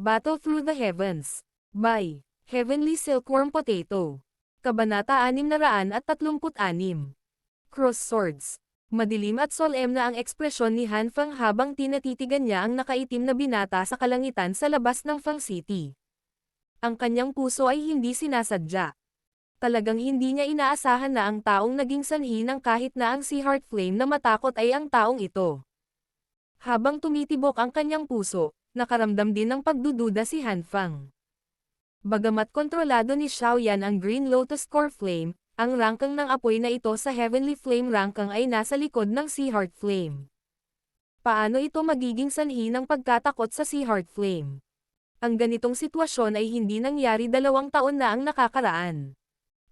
Battle Through the Heavens. By Heavenly Silkworm Potato. Kabanata 636. Cross Swords. Madilim at solemn na ang ekspresyon ni Han Feng habang tinatitigan niya ang nakaitim na binata sa kalangitan sa labas ng Feng City. Ang kanyang puso ay hindi sinasadya. Talagang hindi niya inaasahan na ang taong naging sanhi ng kahit na ang Sea Heart Flame na matakot ay ang taong ito. Habang tumitibok ang kanyang puso, nakaramdam din ng pagdududa si Han Feng. Bagamat kontrolado ni Xiaoyan ang Green Lotus Core Flame, ang rangkang ng apoy na ito sa Heavenly Flame rangkang ay nasa likod ng Sea Heart Flame. Paano ito magiging sanhi ng pagkatakot sa Sea Heart Flame? Ang ganitong sitwasyon ay hindi nangyari 2 taon na ang nakakaraan.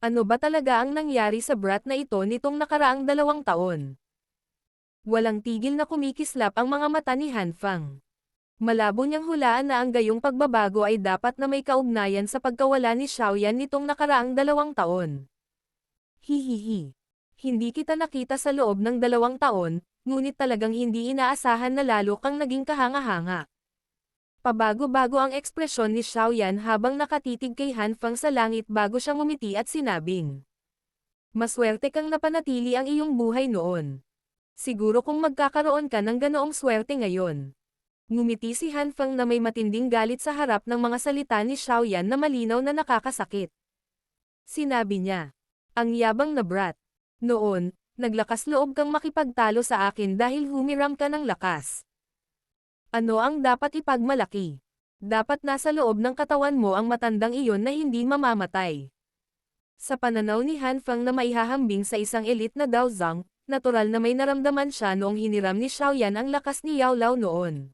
Ano ba talaga ang nangyari sa brat na ito nitong nakaraang 2 taon? Walang tigil na kumikislap ang mga mata ni Han Feng. Malabo niyang hulaan na ang gayong pagbabago ay dapat na may kaugnayan sa pagkawala ni Xiaoyan nitong nakaraang 2 taon. Hihihi. Hindi kita nakita sa loob ng 2 taon, ngunit talagang hindi inaasahan na lalo kang naging kahanga-hanga. Pabago-bago ang ekspresyon ni Xiaoyan habang nakatitig kay Han Feng sa langit bago siya ngumiti at sinabing, "Maswerte kang napanatili ang iyong buhay noon. Siguro kung magkakaroon ka ng ganoong swerte ngayon." Ngumiti si Han Feng na may matinding galit sa harap ng mga salita ni Xiaoyan na malinaw na nakakasakit. Sinabi niya, "Ang yabang na brat. Noon, naglakas loob kang makipagtalo sa akin dahil humiram ka ng lakas. Ano ang dapat ipagmalaki? Dapat nasa loob ng katawan mo ang matandang iyon na hindi mamamatay." Sa pananaw ni Han Feng na maihahambing sa isang elite na Daozang, natural na may naramdaman siya noong hiniram ni Xiaoyan ang lakas ni Yao Lao noon.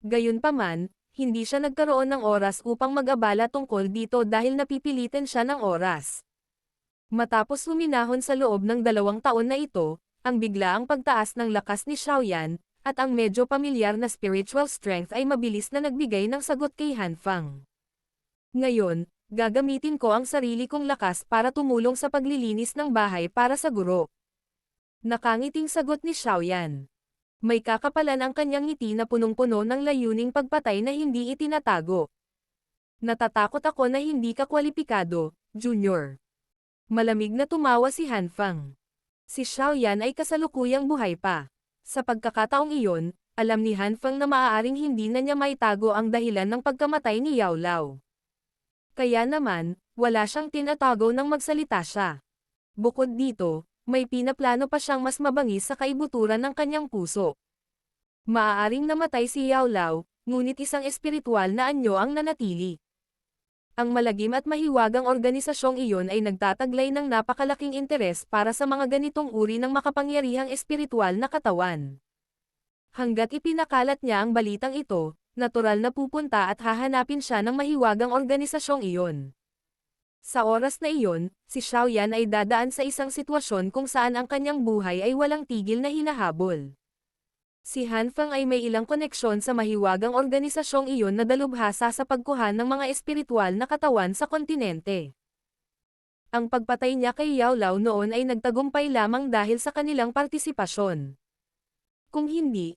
Gayunpaman, hindi siya nagkaroon ng oras upang mag-abala tungkol dito dahil napipilitan siya ng oras. Matapos huminahon sa loob ng 2 taon na ito, ang biglaang pagtaas ng lakas ni Xiaoyan, at ang medyo pamilyar na spiritual strength ay mabilis na nagbigay ng sagot kay Han Feng. Ngayon, gagamitin ko ang sarili kong lakas para tumulong sa paglilinis ng bahay para sa guro. Nakangiting sagot ni Xiaoyan. May kakapalan ang kanyang ngiti na punong-puno ng layuning pagpatay na hindi itinatago. "Natatakot ako na hindi ka kwalipikado, Junior." Malamig na tumawa si Han Feng. Si Xiaoyan ay kasalukuyang buhay pa. Sa pagkakataong iyon, alam ni Han Feng na maaaring hindi na niya maitago ang dahilan ng pagkamatay ni Yao Lao. Kaya naman, wala siyang tinatago nang magsalita siya. Bukod dito, may pinaplano pa siyang mas mabangis sa kaibuturan ng kanyang puso. Maaaring namatay si Yao Lao, ngunit isang espiritual na anyo ang nanatili. Ang malagim at mahiwagang organisasyong iyon ay nagtataglay ng napakalaking interes para sa mga ganitong uri ng makapangyarihang espiritual na katawan. Hanggat ipinakalat niya ang balitang ito, natural na pupunta at hahanapin siya ng mahiwagang organisasyong iyon. Sa oras na iyon, si Xiaoyan ay dadaan sa isang sitwasyon kung saan ang kanyang buhay ay walang tigil na hinahabol. Si Han Feng ay may ilang koneksyon sa mahiwagang organisasyong iyon na dalubhasa sa pagkuha ng mga espiritual na katawan sa kontinente. Ang pagpatay niya kay Yao Lao noon ay nagtagumpay lamang dahil sa kanilang partisipasyon. Kung hindi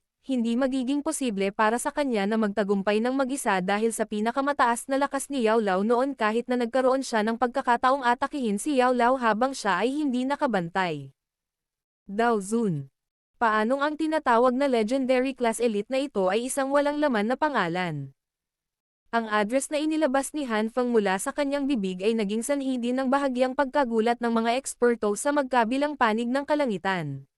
magiging posible para sa kanya na magtagumpay ng mag-isa dahil sa pinakamataas na lakas ni Yao Lao noon kahit na nagkaroon siya ng pagkakataong atakihin si Yao Lao habang siya ay hindi nakabantay. Dao Zun. Paanong ang tinatawag na legendary class elite na ito ay isang walang laman na pangalan? Ang address na inilabas ni Han Feng mula sa kanyang bibig ay naging sanhi din ng bahagyang pagkagulat ng mga eksperto sa magkabilang panig ng kalangitan.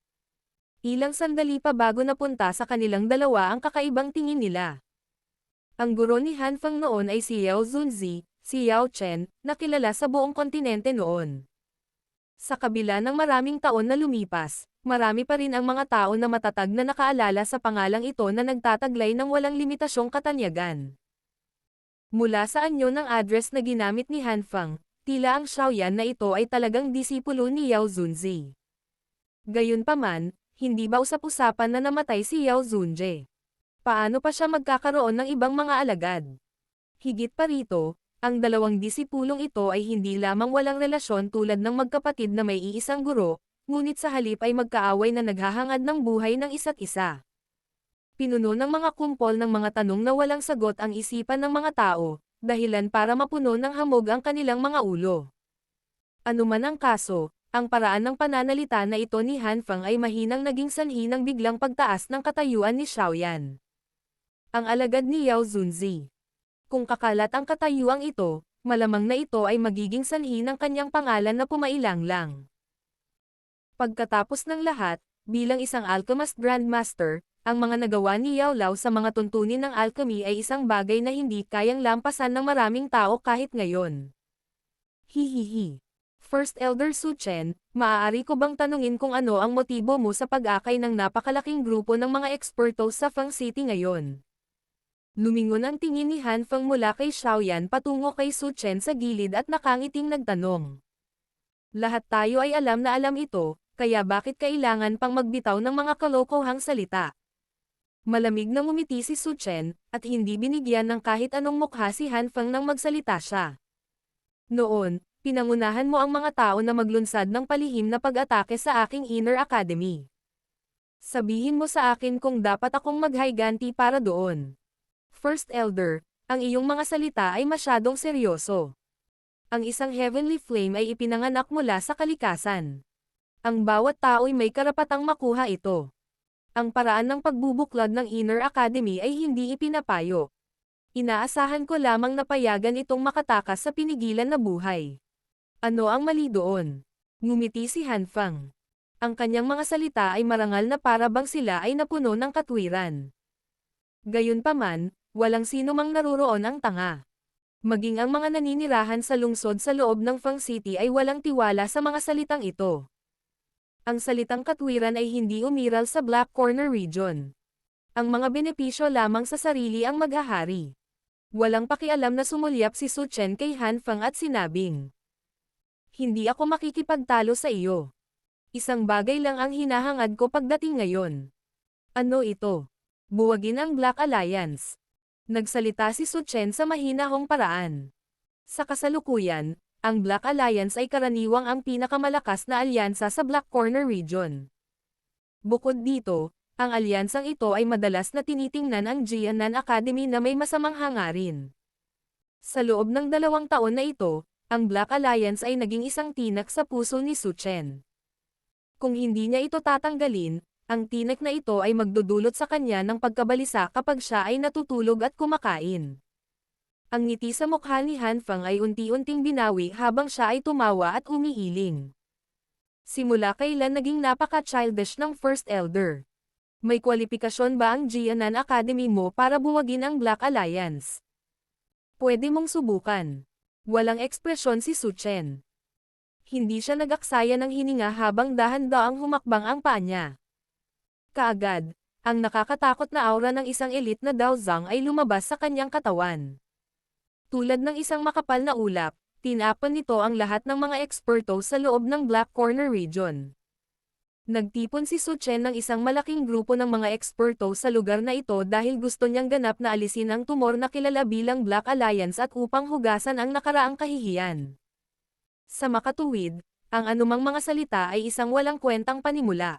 Ilang sandali pa bago napunta sa kanilang dalawa ang kakaibang tingin nila. Ang guro ni Han Feng noon ay si Yao Zunzi, si Yao Chen, na kilala sa buong kontinente noon. Sa kabila ng maraming taon na lumipas, marami pa rin ang mga tao na matatag na nakaalala sa pangalang ito na nagtataglay ng walang limitasyong katanyagan. Mula sa anyo ng address na ginamit ni Han Feng, tila ang Xiaoyan na ito ay talagang disipulo ni Yao Zunzi. Gayunpaman, hindi ba usap-usapan na namatay si Yao Zunje? Paano pa siya magkakaroon ng ibang mga alagad? Higit pa rito, ang dalawang disipulong ito ay hindi lamang walang relasyon tulad ng magkapatid na may iisang guro, ngunit sa halip ay magkaaway na naghahangad ng buhay ng isa't isa. Pinuno ng mga kumpol ng mga tanong na walang sagot ang isipan ng mga tao, dahilan para mapuno ng hamog ang kanilang mga ulo. Ano man ang kaso, ang paraan ng pananalita na ito ni Han Feng ay mahinang naging sanhi ng biglang pagtaas ng katayuan ni Xiaoyan. Ang alagad ni Yao Zunzi. Kung kakalat ang katayuang ito, malamang na ito ay magiging sanhi ng kanyang pangalan na pumailang-lang. Pagkatapos ng lahat, bilang isang Alchemist Grandmaster, ang mga nagawa ni Yao Lao sa mga tuntunin ng alchemy ay isang bagay na hindi kayang lampasan ng maraming tao kahit ngayon. Hihihi. First Elder Su Chen, maaari ko bang tanungin kung ano ang motibo mo sa pag-akay ng napakalaking grupo ng mga eksperto sa Feng City ngayon? Lumingon ang tingin ni Han Feng mula kay Xiaoyan patungo kay Su Chen sa gilid at nakangiting nagtanong. Lahat tayo ay alam na alam ito, kaya bakit kailangan pang magbitaw ng mga kalokohang salita? Malamig na ngumiti si Su Chen, at hindi binigyan ng kahit anong mukha si Han Feng nang magsalita siya. Noon, pinangunahan mo ang mga tao na maglunsad ng palihim na pag-atake sa aking Inner Academy. Sabihin mo sa akin kung dapat akong maghiganti para doon. First Elder, ang iyong mga salita ay masyadong seryoso. Ang isang Heavenly Flame ay ipinanganak mula sa kalikasan. Ang bawat tao'y may karapatang makuha ito. Ang paraan ng pagbubuklod ng Inner Academy ay hindi ipinapayo. Inaasahan ko lamang na payagan itong makatakas sa pinigilan na buhay. Ano ang mali doon? Ngumiti si Han Feng. Ang kanyang mga salita ay marangal na para bang sila ay napuno ng katwiran. Gayunpaman, walang sino mang naruroon ang tanga. Maging ang mga naninirahan sa lungsod sa loob ng Feng City ay walang tiwala sa mga salitang ito. Ang salitang katwiran ay hindi umiral sa Black Corner region. Ang mga benepisyo lamang sa sarili ang maghahari. Walang pakialam na sumulyap si Su Chen kay Han Feng at sinabing, "Hindi ako makikipagtalo sa iyo. Isang bagay lang ang hinahangad ko pagdating ngayon." Ano ito? Buwagin ang Black Alliance. Nagsalita si Su Chen sa mahinahong paraan. Sa kasalukuyan, ang Black Alliance ay karaniwang ang pinakamalakas na alyansa sa Black Corner region. Bukod dito, ang alyansang ito ay madalas na tinitingnan ang Jianan Academy na may masamang hangarin. Sa loob ng 2 taon na ito, ang Black Alliance ay naging isang tinak sa puso ni Su Chen. Kung hindi niya ito tatanggalin, ang tinak na ito ay magdudulot sa kanya ng pagkabalisa kapag siya ay natutulog at kumakain. Ang ngiti sa mukha ni Han Feng ay unti-unting binawi habang siya ay tumawa at umiiling. Simula kailan naging napaka-childish ng First Elder? May kwalifikasyon ba ang Jianan Academy mo para buwagin ang Black Alliance? Pwede mong subukan. Walang ekspresyon si Su Chen. Hindi siya nag-aksaya ng hininga habang dahan-daang humakbang ang paa niya. Kaagad, ang nakakatakot na aura ng isang elite na Daozang ay lumabas sa kanyang katawan. Tulad ng isang makapal na ulap, tinapon nito ang lahat ng mga eksperto sa loob ng Black Corner region. Nagtipon si Su Chen ng isang malaking grupo ng mga eksperto sa lugar na ito dahil gusto niyang ganap na alisin ang tumor na kilala bilang Black Alliance at upang hugasan ang nakaraang kahihiyan. Sa makatuwid, ang anumang mga salita ay isang walang kwentang panimula.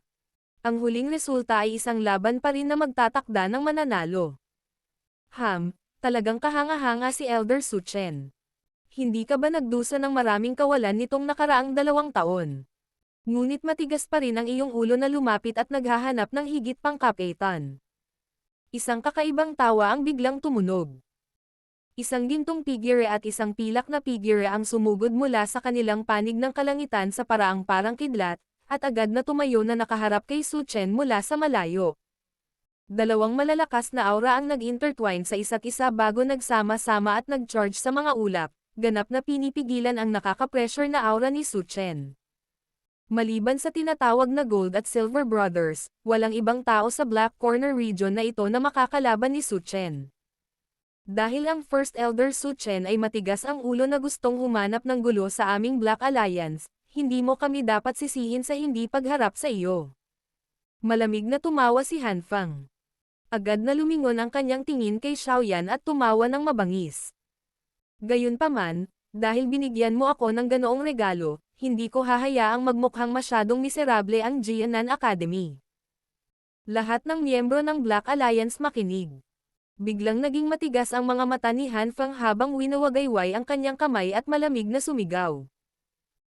Ang huling resulta ay isang laban pa rin na magtatakda ng mananalo. Talagang kahanga-hanga si Elder Su Chen. Hindi ka ba nagdusa ng maraming kawalan nitong nakaraang 2 taon? Ngunit matigas pa rin ang iyong ulo na lumapit at naghahanap ng higit pang kapitan. Isang kakaibang tawa ang biglang tumunog. Isang gintong figure at isang pilak na figure ang sumugod mula sa kanilang panig ng kalangitan sa paraang parang kidlat, at agad na tumayo na nakaharap kay Su Chen mula sa malayo. 2 malalakas na aura ang nag-intertwine sa isa't isa bago nagsama-sama at nag-charge sa mga ulap, ganap na pinipigilan ang nakaka-pressure na aura ni Su Chen. Maliban sa tinatawag na Gold at Silver Brothers, walang ibang tao sa Black Corner region na ito na makakalaban ni Su Chen. Dahil ang First Elder Su Chen ay matigas ang ulo na gustong humanap ng gulo sa aming Black Alliance, hindi mo kami dapat sisihin sa hindi pagharap sa iyo. Malamig na tumawa si Han Feng. Agad na lumingon ang kanyang tingin kay Xiaoyan at tumawa ng mabangis. Gayunpaman, dahil binigyan mo ako ng ganoong regalo, hindi ko hahayaang magmukhang masyadong miserable ang Jianan Academy. Lahat ng miyembro ng Black Alliance makinig. Biglang naging matigas ang mga mata ni Han Fang habang winawagayway ang kanyang kamay at malamig na sumigaw.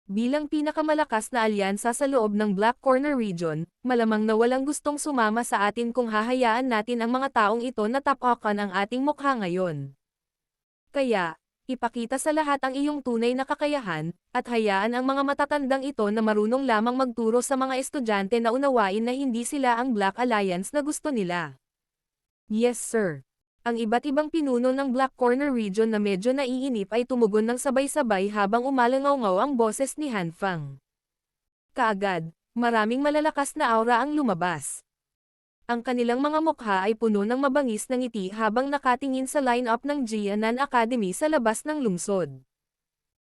Bilang pinakamalakas na alyansa sa loob ng Black Corner Region, malamang na walang gustong sumama sa atin kung hahayaan natin ang mga taong ito na tapakan ang ating mukha ngayon. Kaya, ipakita sa lahat ang iyong tunay na kakayahan, at hayaan ang mga matatandang ito na marunong lamang magturo sa mga estudyante na unawain na hindi sila ang Black Alliance na gusto nila. Yes sir. Ang iba't ibang pinuno ng Black Corner Region na medyo naiinip ay tumugon ng sabay-sabay habang umalangaw-ngaw ang boses ni Han Fang. Kaagad, maraming malalakas na aura ang lumabas. Ang kanilang mga mukha ay puno ng mabangis na ngiti habang nakatingin sa line-up ng Jianan Academy sa labas ng lungsod.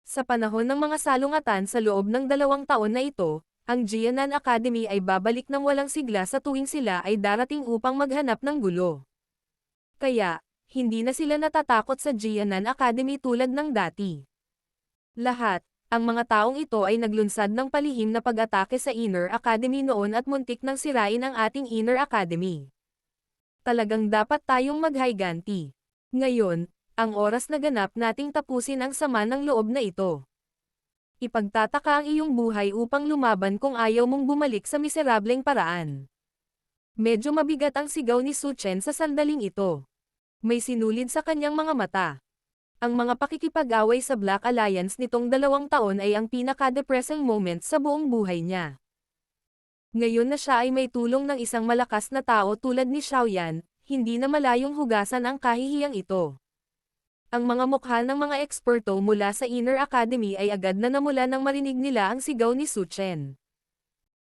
Sa panahon ng mga salungatan sa loob ng 2 taon na ito, ang Jianan Academy ay babalik ng walang sigla sa tuwing sila ay darating upang maghanap ng gulo. Kaya, hindi na sila natatakot sa Jianan Academy tulad ng dati. Lahat, ang mga taong ito ay naglunsad ng palihim na pag-atake sa Inner Academy noon at muntik nang sirain ang ating Inner Academy. Talagang dapat tayong maghiganti. Ngayon, ang oras na ganap nating tapusin ang sama ng loob na ito. Ipagtataka ang iyong buhay upang lumaban kung ayaw mong bumalik sa miserableng paraan. Medyo mabigat ang sigaw ni Su Chen sa sandaling ito. May sinulid sa kanyang mga mata. Ang mga pakikipag-away sa Black Alliance nitong 2 taon ay ang pinaka-depressing moment sa buong buhay niya. Ngayon na siya ay may tulong ng isang malakas na tao tulad ni Xiaoyan, hindi na malayong hugasan ang kahihiyang ito. Ang mga mukha ng mga eksperto mula sa Inner Academy ay agad na namula nang marinig nila ang sigaw ni Su Chen.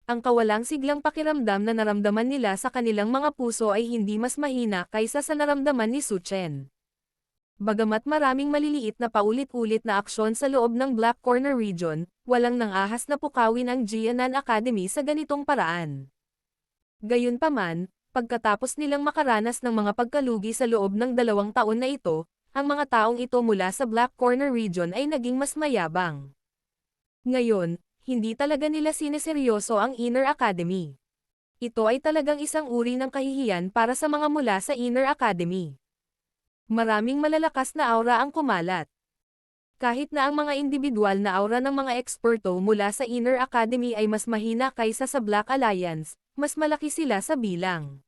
Ang kawalang siglang pakiramdam na naramdaman nila sa kanilang mga puso ay hindi mas mahina kaysa sa naramdaman ni Su Chen. Bagamat maraming maliliit na paulit-ulit na aksyon sa loob ng Black Corner Region, walang nangahas na pukawin ang Jianan Academy sa ganitong paraan. Gayunpaman, pagkatapos nilang makaranas ng mga pagkalugi sa loob ng 2 taon na ito, ang mga taong ito mula sa Black Corner Region ay naging mas mayabang. Ngayon, hindi talaga nila sineseryoso ang Inner Academy. Ito ay talagang isang uri ng kahihiyan para sa mga mula sa Inner Academy. Maraming malalakas na aura ang kumalat. Kahit na ang mga individual na aura ng mga eksperto mula sa Inner Academy ay mas mahina kaysa sa Black Alliance, mas malaki sila sa bilang.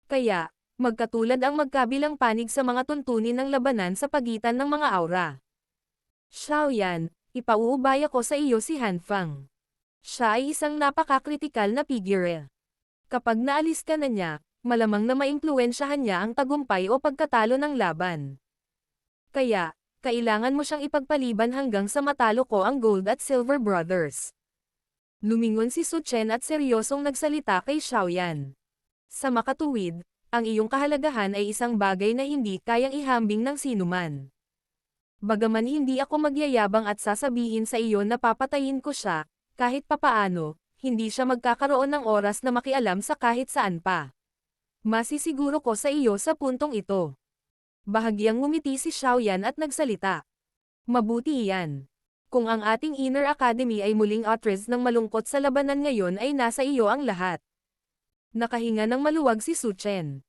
Kaya, magkatulad ang magkabilang panig sa mga tuntunin ng labanan sa pagitan ng mga aura. Xiaoyan, ipauubaya ko sa iyo si Han Fang. Siya ay isang napaka-kritikal na figure. Kapag naalis ka na niya, malamang na maimpluwensyahan niya ang tagumpay o pagkatalo ng laban. Kaya, kailangan mo siyang ipagpaliban hanggang sa matalo ko ang Gold at Silver Brothers. Lumingon si Su Chen at seryosong nagsalita kay Xiaoyan. Sa makatuwid, ang iyong kahalagahan ay isang bagay na hindi kayang ihambing ng sinuman. Bagaman hindi ako magyayabang at sasabihin sa iyo na papatayin ko siya, kahit papaano, hindi siya magkakaroon ng oras na makialam sa kahit saan pa. Masisiguro ko sa iyo sa puntong ito. Bahagyang ngumiti si Xiaoyan at nagsalita. Mabuti iyan. Kung ang ating Inner Academy ay muling atres ng malungkot sa labanan ngayon ay nasa iyo ang lahat. Nakahinga ng maluwag si Su Chen.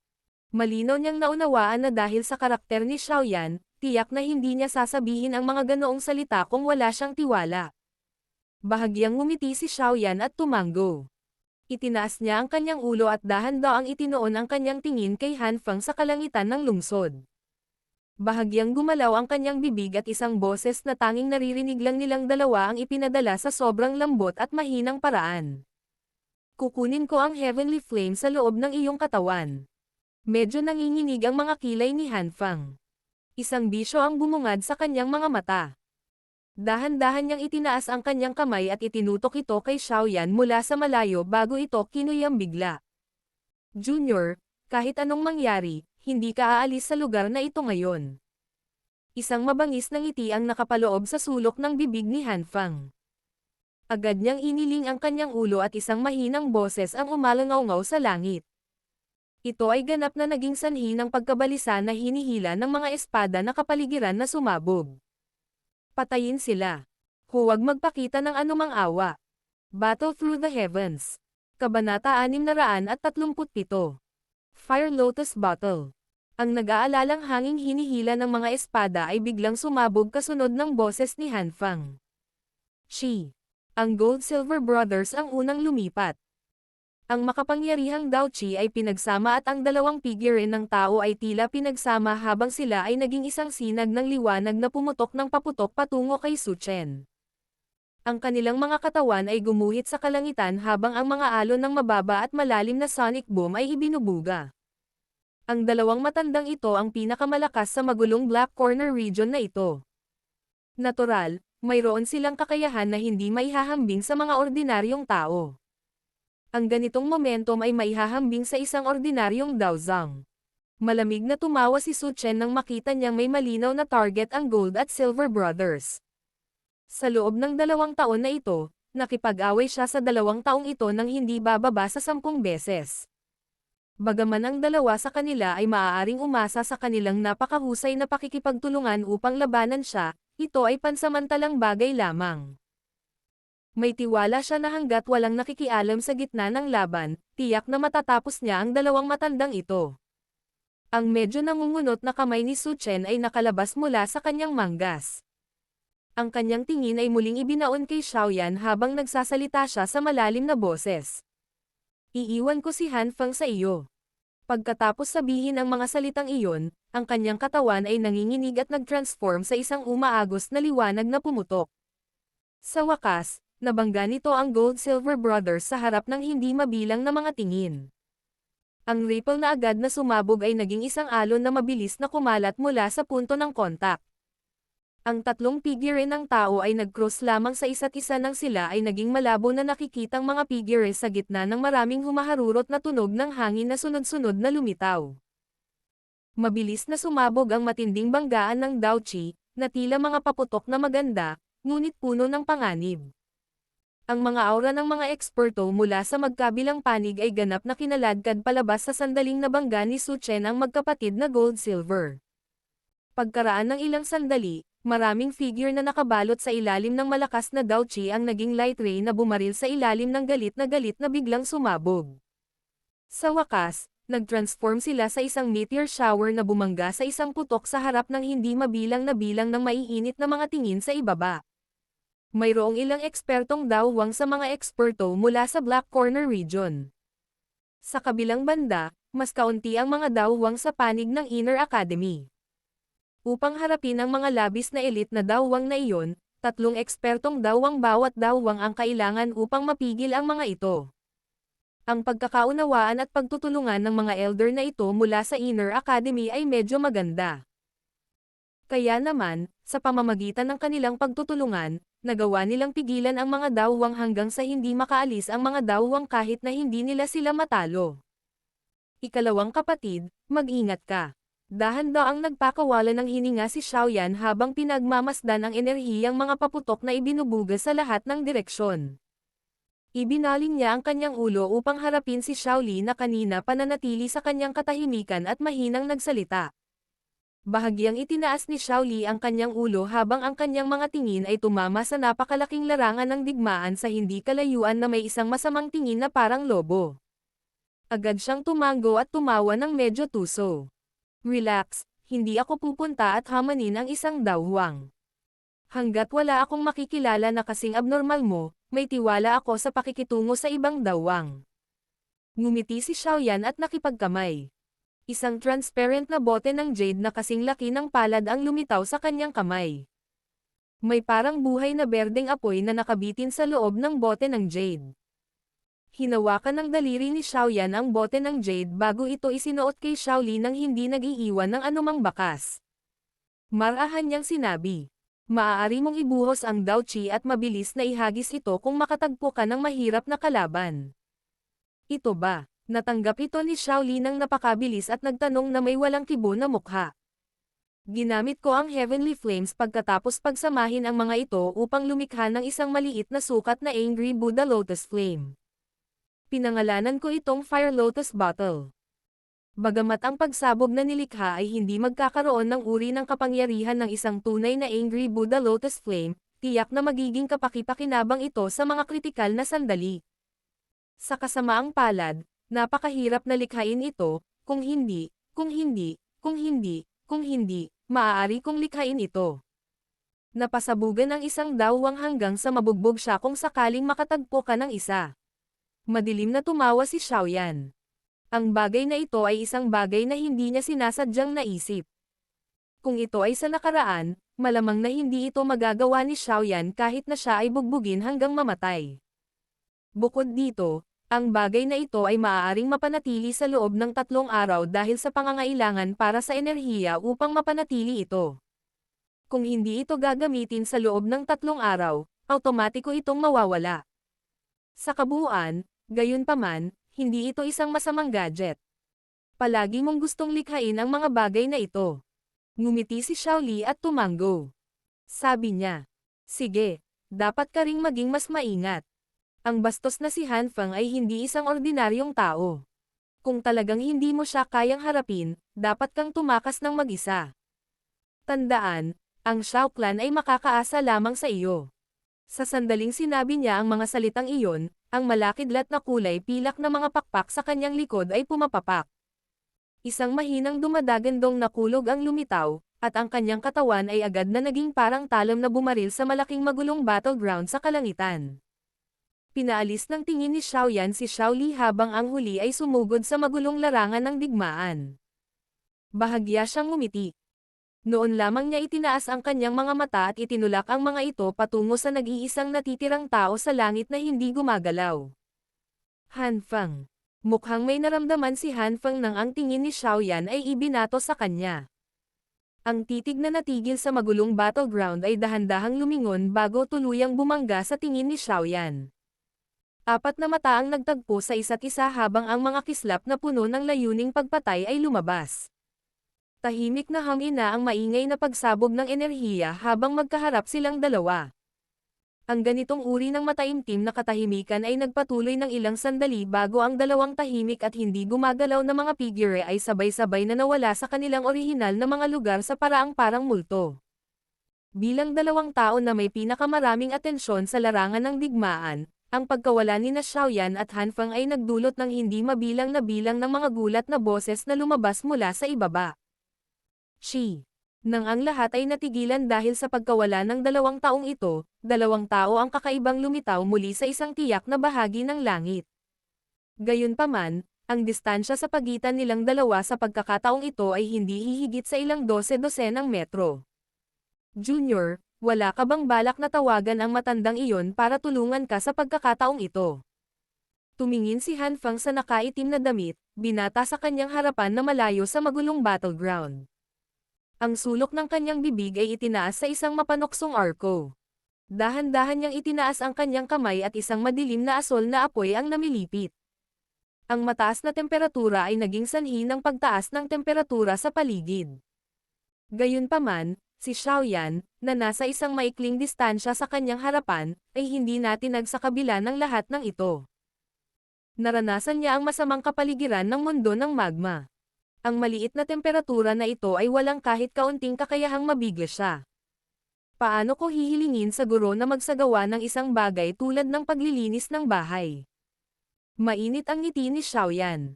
Malinaw niyang naunawaan na dahil sa karakter ni Xiaoyan, tiyak na hindi niya sasabihin ang mga ganoong salita kung wala siyang tiwala. Bahagyang ngumiti si Xiaoyan at tumango. Itinaas niya ang kanyang ulo at dahan-daang itinoon ang kanyang tingin kay Han Fang sa kalangitan ng lungsod. Bahagyang gumalaw ang kanyang bibig at isang boses na tanging naririnig lang nilang dalawa ang ipinadala sa sobrang lambot at mahinang paraan. Kukunin ko ang Heavenly Flame sa loob ng iyong katawan. Medyo nanginginig ang mga kilay ni Han Fang. Isang bisyo ang bumungad sa kanyang mga mata. Dahan-dahan niyang itinaas ang kanyang kamay at itinutok ito kay Xiaoyan mula sa malayo bago ito kinuyang bigla. Junior, kahit anong mangyari, hindi ka aalis sa lugar na ito ngayon. Isang mabangis na ngiti ang nakapaloob sa sulok ng bibig ni Han Fang. Agad niyang iniling ang kanyang ulo at isang mahinang boses ang umalangaw-ngaw sa langit. Ito ay ganap na naging sanhi ng pagkabalisa na hinihila ng mga espada na kapaligiran na sumabog. Patayin sila. Huwag magpakita ng anumang awa. Battle through the heavens. Kabanata 637. Fire Lotus Bottle. Ang nag-aalalang hanging hinihila ng mga espada ay biglang sumabog kasunod ng boses ni Han Fang. Ang Gold-Silver Brothers ang unang lumipat. Ang makapangyarihang Dao Qi ay pinagsama at ang dalawang figure ng tao ay tila pinagsama habang sila ay naging isang sinag ng liwanag na pumutok ng paputok patungo kay Su Chen. Ang kanilang mga katawan ay gumuhit sa kalangitan habang ang mga alon ng mababa at malalim na sonic boom ay ibinubuga. Ang dalawang matandang ito ang pinakamalakas sa magulong Black Corner region na ito. Natural, mayroon silang kakayahan na hindi maihahambing sa mga ordinaryong tao. Ang ganitong momentum ay maihahambing sa isang ordinaryong Daozang. Malamig na tumawa si Su Chen nang makita niyang may malinaw na target ang Gold at Silver Brothers. Sa loob ng 2 taon na ito, nakipag-away siya sa 2 taong ito nang hindi bababa sa 10 beses. Bagaman ang dalawa sa kanila ay maaaring umasa sa kanilang napakahusay na pakikipagtulungan upang labanan siya, ito ay pansamantalang bagay lamang. May tiwala siya na hanggat walang nakikialam sa gitna ng laban, tiyak na matatapos niya ang 2 matandang ito. Ang medyo nangungunot na kamay ni Su Chen ay nakalabas mula sa kanyang manggas. Ang kanyang tingin ay muling ibinaon kay Xiaoyan habang nagsasalita siya sa malalim na boses. Iiwan ko si Han Fang sa iyo. Pagkatapos sabihin ang mga salitang iyon, ang kanyang katawan ay nanginginig at nag-transform sa isang umaagos na liwanag na pumutok. Sa wakas, nabangga nito ang Gold-Silver Brothers sa harap ng hindi mabilang na mga tingin. Ang ripple na agad na sumabog ay naging isang alon na mabilis na kumalat mula sa punto ng kontak. Ang 3 figure ng tao ay nag-cross lamang sa isa't isa nang sila ay naging malabo na nakikitang mga figure sa gitna ng maraming humaharurot na tunog ng hangin na sunod-sunod na lumitaw. Mabilis na sumabog ang matinding banggaan ng Dao Qi, na tila mga paputok na maganda, ngunit puno ng panganib. Ang mga aura ng mga eksperto mula sa magkabilang panig ay ganap na kinaladkad palabas sa sandaling nabangga ni Su Chen ang magkapatid na Gold-Silver. Pagkaraan ng ilang sandali, maraming figure na nakabalot sa ilalim ng malakas na Dao Qi ang naging light ray na bumaril sa ilalim ng galit na biglang sumabog. Sa wakas, nag-transform sila sa isang meteor shower na bumangga sa isang putok sa harap ng hindi mabilang na bilang ng maiinit na mga tingin sa ibaba. Mayroong ilang ekspertong dawwang sa mga eksperto mula sa Black Corner region. Sa kabilang banda, mas kaunti ang mga dawwang sa panig ng Inner Academy. Upang harapin ang mga labis na elite na dawwang na iyon, 3 ekspertong dawwang bawat dawwang ang kailangan upang mapigil ang mga ito. Ang pagkakaunawaan at pagtutulungan ng mga elder na ito mula sa Inner Academy ay medyo maganda. Kaya naman, sa pamamagitan ng kanilang pagtutulungan, nagawa nilang pigilan ang mga dawwang hanggang sa hindi makaalis ang mga dawwang kahit na hindi nila sila matalo. Ikalawang kapatid, mag-ingat ka. Dahan-daang nagpakawala ng hininga si Xiaoyan habang pinagmamasdan ang enerhiyang mga paputok na ibinubuga sa lahat ng direksyon. Ibinaling niya ang kanyang ulo upang harapin si Xiaoli na kanina pananatili sa kanyang katahimikan at mahinang nagsalita. Bahagyang itinaas ni Xiaoli ang kanyang ulo habang ang kanyang mga tingin ay tumama sa napakalaking larangan ng digmaan sa hindi kalayuan na may isang masamang tingin na parang lobo. Agad siyang tumango at tumawa ng medyo tuso. Relax, hindi ako pupunta at hamanin ang isang dawwang. Hanggat wala akong makikilala na kasing abnormal mo, may tiwala ako sa pakikitungo sa ibang dawwang. Ngumiti si Xiaoyan at nakipagkamay. Isang transparent na bote ng jade na kasing laki ng palad ang lumitaw sa kanyang kamay. May parang buhay na berdeng apoy na nakabitin sa loob ng bote ng jade. Hinawakan ng daliri ni Xiaoyan ang bote ng jade bago ito isinuot kay Xiaoli nang hindi nag-iiwan ng anumang bakas. Marahan niyang sinabi, maaari mong ibuhos ang Dao Qi at mabilis na ihagis ito kung makatagpo ka ng mahirap na kalaban. Ito ba? Natanggap ito ni Xiaoli nang napakabilis at nagtanong na may walang kibo na mukha. Ginamit ko ang Heavenly Flames pagkatapos pagsamahin ang mga ito upang lumikha ng isang maliit na sukat na Angry Buddha Lotus Flame. Pinangalanan ko itong Fire Lotus Bottle. Bagamat ang pagsabog na nilikha ay hindi magkakaroon ng uri ng kapangyarihan ng isang tunay na Angry Buddha Lotus Flame, tiyak na magiging kapaki-pakinabang ito sa mga kritikal na sandali. Sa kasamaang palad, napakahirap na likhain ito, kung hindi, maaari kong likhain ito. Napasabugan ang isang dawang hanggang sa mabugbog siya kung sakaling makatagpo ka ng isa. Madilim na tumawa si Xiaoyan. Ang bagay na ito ay isang bagay na hindi niya sinasadyang naisip. Kung ito ay sa nakaraan, malamang na hindi ito magagawa ni Xiaoyan kahit na siya ay bugbugin hanggang mamatay. Bukod dito, ang bagay na ito ay maaaring mapanatili sa loob ng 3 araw dahil sa pangangailangan para sa enerhiya upang mapanatili ito. Kung hindi ito gagamitin sa loob ng 3 araw, automatiko itong mawawala. Sa kabuuan, gayunpaman, hindi ito isang masamang gadget. Palagi mong gustong likhain ang mga bagay na ito. Ngumiti si Xiaoli at tumango. Sabi niya, sige, dapat ka ring maging mas maingat. Ang bastos na si Han Feng ay hindi isang ordinaryong tao. Kung talagang hindi mo siya kayang harapin, dapat kang tumakas ng mag-isa. Tandaan, ang Xiao Clan ay makakaasa lamang sa iyo. Sa sandaling sinabi niya ang mga salitang iyon, ang malakidlat na kulay pilak na mga pakpak sa kanyang likod ay pumapapak. Isang mahinang dumadagandong na kulog ang lumitaw, at ang kanyang katawan ay agad na naging parang talam na bumaril sa malaking magulong battleground sa kalangitan. Pinaalis ng tingin ni Xiaoyan si Xiaoli habang ang huli ay sumugod sa magulong larangan ng digmaan. Bahagya siyang ngumiti. Noon lamang niya itinaas ang kanyang mga mata at itinulak ang mga ito patungo sa nag-iisang natitirang tao sa langit na hindi gumagalaw. Han Feng. Mukhang may naramdaman si Han Feng nang ang tingin ni Xiaoyan ay ibinato sa kanya. Ang titig na natigil sa magulong battleground ay dahan-dahang lumingon bago tuluyang bumangga sa tingin ni Xiaoyan. 4 na mata ang nagtagpo sa isa't isa habang ang mga kislap na puno ng layuning pagpatay ay lumabas. Tahimik na hangina ang maingay na pagsabog ng enerhiya habang magkaharap silang dalawa. Ang ganitong uri ng mataimtim na katahimikan ay nagpatuloy ng ilang sandali bago ang dalawang tahimik at hindi gumagalaw na mga figure ay sabay-sabay na nawala sa kanilang orihinal na mga lugar sa paraang parang multo. Bilang dalawang tao na may pinakamaraming atensyon sa larangan ng digmaan, ang pagkawala ni Xiaoyan at Han Feng ay nagdulot ng hindi mabilang na bilang ng mga gulat na boses na lumabas mula sa ibaba. Nang ang lahat ay natigilan dahil sa pagkawala ng 2 taong ito, 2 tao ang kakaibang lumitaw muli sa isang tiyak na bahagi ng langit. Gayunpaman, ang distansya sa pagitan nilang dalawa sa pagkakataong ito ay hindi hihigit sa ilang dosenang metro. Junior, wala ka bang balak na tawagan ang matandang iyon para tulungan ka sa pagkakataong ito? Tumingin si Han Feng sa nakaitim na damit, binata sa kanyang harapan na malayo sa magulong battleground. Ang sulok ng kanyang bibig ay itinaas sa isang mapanoksong arko. Dahan-dahan niyang itinaas ang kanyang kamay at isang madilim na asol na apoy ang namilipit. Ang mataas na temperatura ay naging sanhi ng pagtaas ng temperatura sa paligid. Gayunpaman, si Xiaoyan, na nasa isang maikling distansya sa kanyang harapan, ay hindi natinag sa kabila ng lahat ng ito. Naranasan niya ang masamang kapaligiran ng mundo ng magma. Ang maliit na temperatura na ito ay walang kahit kaunting kakayahang mabigla siya. Paano ko hihilingin sa guro na magsagawa ng isang bagay tulad ng paglilinis ng bahay? Mainit ang ngiti ni Xiaoyan.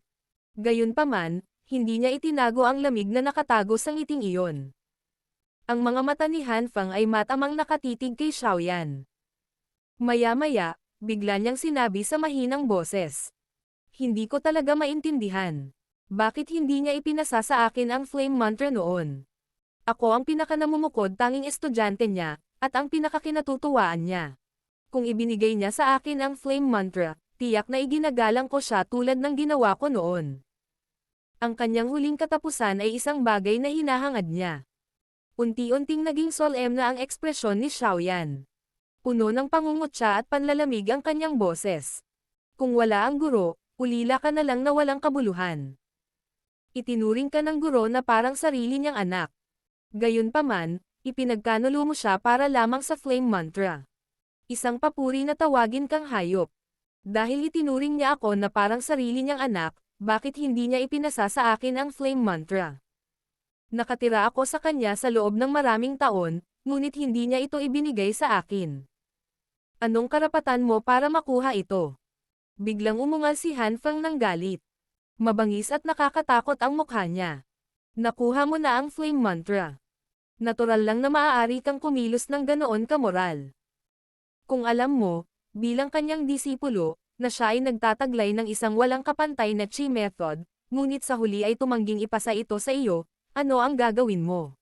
Gayunpaman, hindi niya itinago ang lamig na nakatago sa ngiting iyon. Ang mga mata ni Han Feng ay matamang nakatitig kay Xiaoyan. Maya-maya, bigla niyang sinabi sa mahinang boses. Hindi ko talaga maintindihan. Bakit hindi niya ipinasa sa akin ang flame mantra noon? Ako ang pinakanamumukod tanging estudyante niya, at ang pinakakinatutuwaan niya. Kung ibinigay niya sa akin ang flame mantra, tiyak na iginagalang ko siya tulad ng ginawa ko noon. Ang kanyang huling katapusan ay isang bagay na hinahangad niya. Unti-unting naging solemn na ang ekspresyon ni Xiaoyan. Puno ng pangungutya at panlalamig ang kanyang boses. Kung wala ang guro, ulila ka na lang na walang kabuluhan. Itinuring ka ng guro na parang sarili niyang anak. Gayunpaman, ipinagkanulo mo siya para lamang sa flame mantra. Isang papuri na tawagin kang hayop. Dahil itinuring niya ako na parang sarili niyang anak, bakit hindi niya ipinasa sa akin ang flame mantra? Nakatira ako sa kanya sa loob ng maraming taon, ngunit hindi niya ito ibinigay sa akin. Anong karapatan mo para makuha ito? Biglang umungal si Han Feng ng galit. Mabangis at nakakatakot ang mukha niya. Nakuha mo na ang flame mantra. Natural lang na maaari kang kumilos ng ganoon kamoral. Kung alam mo, bilang kanyang disipulo, na siya ay nagtataglay ng isang walang kapantay na chi method, ngunit sa huli ay tumangging ipasa ito sa iyo, ano ang gagawin mo?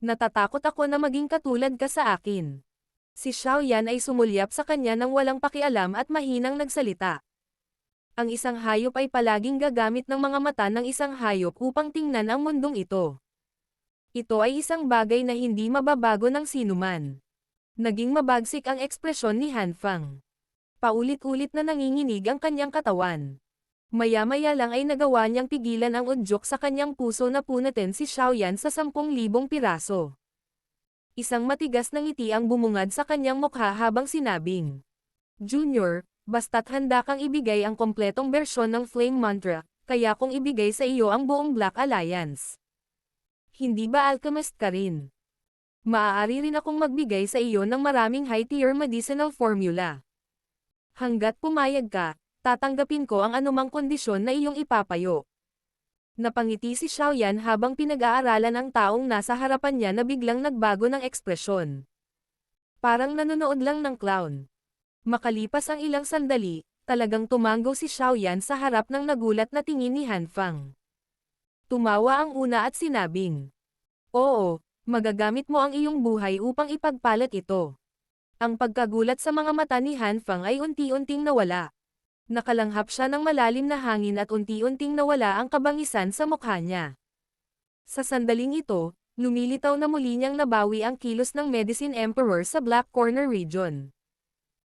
Natatakot ako na maging katulad ka sa akin. Si Xiao Yan ay sumulyap sa kanya ng walang pakialam at mahinang nagsalita. Ang isang hayop ay palaging gagamit ng mga mata ng isang hayop upang tingnan ang mundong ito. Ito ay isang bagay na hindi mababago ng sinuman. Naging mabagsik ang ekspresyon ni Han Feng. Paulit-ulit na nanginginig ang kanyang katawan. Maya-maya lang ay nagawa niyang pigilan ang udyok sa kanyang puso na punatin si Xiao Yan sa 10,000 piraso. Isang matigas na ngiti ang bumungad sa kanyang mukha habang sinabing, Junior, basta't handa kang ibigay ang kompletong bersyon ng Flame Mantra, kaya kong ibigay sa iyo ang buong Black Alliance. Hindi ba alchemist ka rin? Maaari rin akong magbigay sa iyo ng maraming high-tier medicinal formula. Hanggat pumayag ka, tatanggapin ko ang anumang kondisyon na iyong ipapayo. Napangiti si Xiao Yan habang pinag-aaralan ang taong nasa harapan niya na biglang nagbago ng ekspresyon. Parang nanonood lang ng clown. Makalipas ang ilang sandali, talagang tumango si Xiao Yan sa harap ng nagulat na tingin ni Han Feng. Tumawa ang una at sinabing, Oo, magagamit mo ang iyong buhay upang ipagpalat ito. Ang pagkagulat sa mga mata ni Han Feng ay unti-unting nawala. Nakalanghap siya ng malalim na hangin at unti-unting nawala ang kabangisan sa mukha niya. Sa sandaling ito, lumilitaw na muli niyang nabawi ang kilos ng Medicine Emperor sa Black Corner region.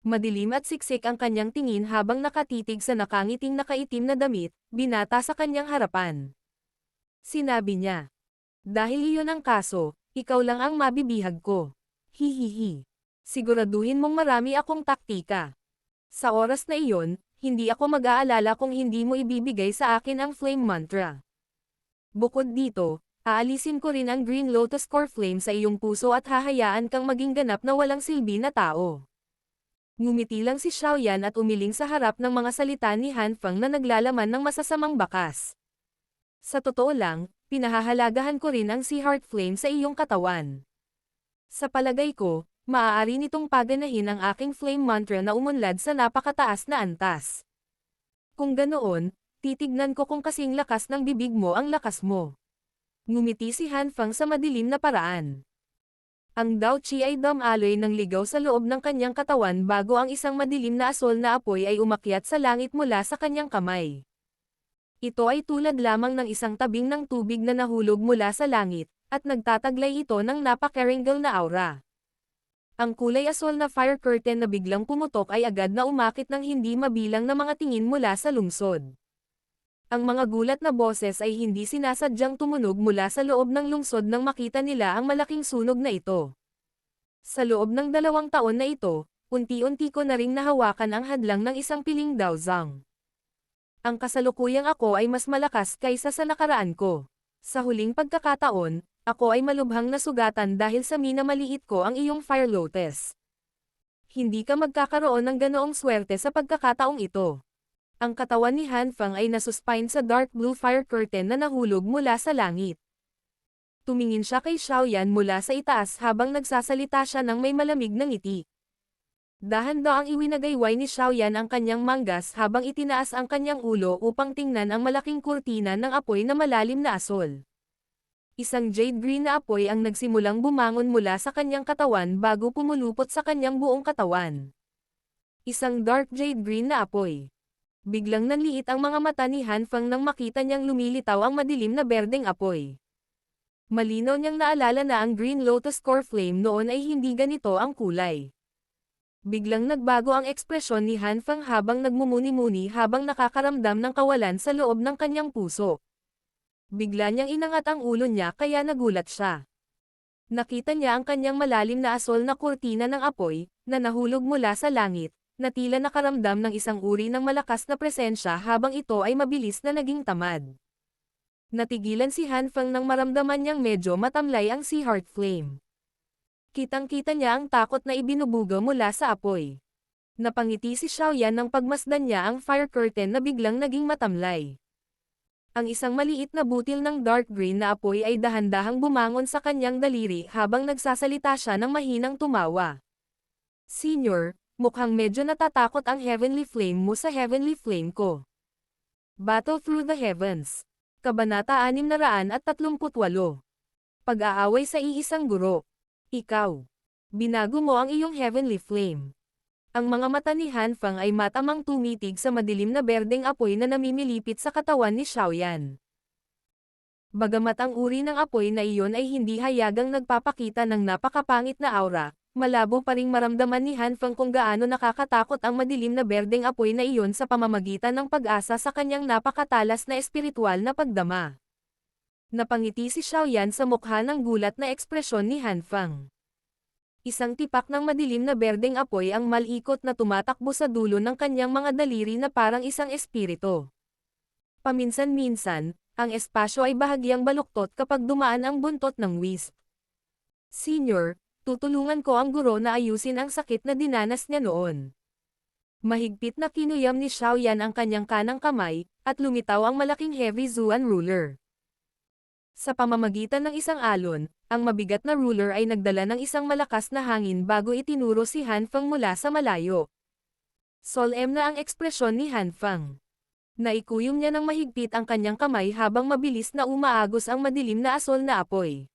Madilim at siksik ang kanyang tingin habang nakatitig sa nakangiting nakaitim na damit, binata sa kanyang harapan. Sinabi niya, Dahil iyon ang kaso, ikaw lang ang mabibihag ko. Hihihi. Siguraduhin mong marami akong taktika. Sa oras na iyon, hindi ako mag-aalala kung hindi mo ibibigay sa akin ang Flame Mantra. Bukod dito, aalisin ko rin ang Green Lotus Core Flame sa iyong puso at hahayaan kang maging ganap na walang silbi na tao. Ngumiti lang si Xiao Yan at umiling sa harap ng mga salita ni Han Feng na naglalaman ng masasamang bakas. Sa totoo lang, pinahahalagahan ko rin ang Sea Heart Flame sa iyong katawan. Sa palagay ko, maaari nitong paganahin ang aking flame mantra na umunlad sa napakataas na antas. Kung ganoon, titignan ko kung kasing lakas ng bibig mo ang lakas mo. Ngumiti si Han Feng sa madilim na paraan. Ang Dao Qi ay damaloy ng ligaw sa loob ng kanyang katawan bago ang isang madilim na asol na apoy ay umakyat sa langit mula sa kanyang kamay. Ito ay tulad lamang ng isang tabing ng tubig na nahulog mula sa langit, at nagtataglay ito ng napaka-keringal na aura. Ang kulay asol na fire curtain na biglang pumutok ay agad na umakit ng hindi mabilang na mga tingin mula sa lungsod. Ang mga gulat na boses ay hindi sinasadyang tumunog mula sa loob ng lungsod nang makita nila ang malaking sunog na ito. Sa loob ng 2 taon na ito, unti-unti ko na ring nahawakan ang hadlang ng isang piling Daozang. Ang kasalukuyang ako ay mas malakas kaysa sa nakaraan ko. Sa huling pagkakataon, ako ay malubhang nasugatan dahil sa minamaliit ko ang iyong Fire Lotus. Hindi ka magkakaroon ng ganoong swerte sa pagkakataong ito. Ang katawan ni Han Feng ay nasuspine sa dark blue fire curtain na nahulog mula sa langit. Tumingin siya kay Xiao Yan mula sa itaas habang nagsasalita siya ng may malamig na ngiti. Dahan-daang iwinagayway ni Xiao Yan ang kanyang manggas habang itinaas ang kanyang ulo upang tingnan ang malaking kurtina ng apoy na malalim na asol. Isang jade green na apoy ang nagsimulang bumangon mula sa kanyang katawan bago pumulupot sa kanyang buong katawan. Isang dark jade green na apoy. Biglang nanliit ang mga mata ni Han Feng nang makita niyang lumilitaw ang madilim na berdeng apoy. Malinaw niyang naalala na ang Green Lotus Core Flame noon ay hindi ganito ang kulay. Biglang nagbago ang ekspresyon ni Han Feng habang nagmumuni-muni habang nakakaramdam ng kawalan sa loob ng kanyang puso. Bigla niyang inangat ang ulo niya kaya nagulat siya. Nakita niya ang kanyang malalim na asol na kurtina ng apoy, na nahulog mula sa langit, na tila nakaramdam ng isang uri ng malakas na presensya habang ito ay mabilis na naging tamad. Natigilan si Han Feng nang maramdaman niyang medyo matamlay ang Sea Heart Flame. Kitang-kita niya ang takot na ibinubuga mula sa apoy. Napangiti si Xiaoyan nang pagmasdan niya ang fire curtain na biglang naging matamlay. Ang isang maliit na butil ng dark green na apoy ay dahan-dahang bumangon sa kanyang daliri habang nagsasalita siya ng mahinang tumawa. Senior, mukhang medyo natatakot ang heavenly flame mo sa heavenly flame ko. Battle through the heavens. Kabanata 638. Pag-aaway sa iisang guro. Ikaw. Binago mo ang iyong heavenly flame. Ang mga mata ni Han Fang ay matamang tumitig sa madilim na berdeng apoy na namimilipit sa katawan ni Xiaoyan. Bagamat ang uri ng apoy na iyon ay hindi hayagang nagpapakita ng napakapangit na aura, malabo pa ring maramdaman ni Han Fang kung gaano nakakatakot ang madilim na berdeng apoy na iyon sa pamamagitan ng pag-asa sa kanyang napakatalas na espiritual na pagdama. Napangiti si Xiaoyan sa mukha ng gulat na ekspresyon ni Han Fang. Isang tipak ng madilim na berdeng apoy ang malikot na tumatakbo sa dulo ng kanyang mga daliri na parang isang espiritu. Paminsan-minsan, ang espasyo ay bahagyang baluktot kapag dumaan ang buntot ng wisp. Senior, tutulungan ko ang guro na ayusin ang sakit na dinanas niya noon. Mahigpit na kinuyam ni Xiaoyan ang kanyang kanang kamay, at lumitaw ang malaking heavy Zuan ruler. Sa pamamagitan ng isang alon, ang mabigat na ruler ay nagdala ng isang malakas na hangin bago itinuro si Han Fang mula sa malayo. Solemn na ang ekspresyon ni Han Fang. Naikuyom niya ng mahigpit ang kanyang kamay habang mabilis na umaagos ang madilim na asol na apoy.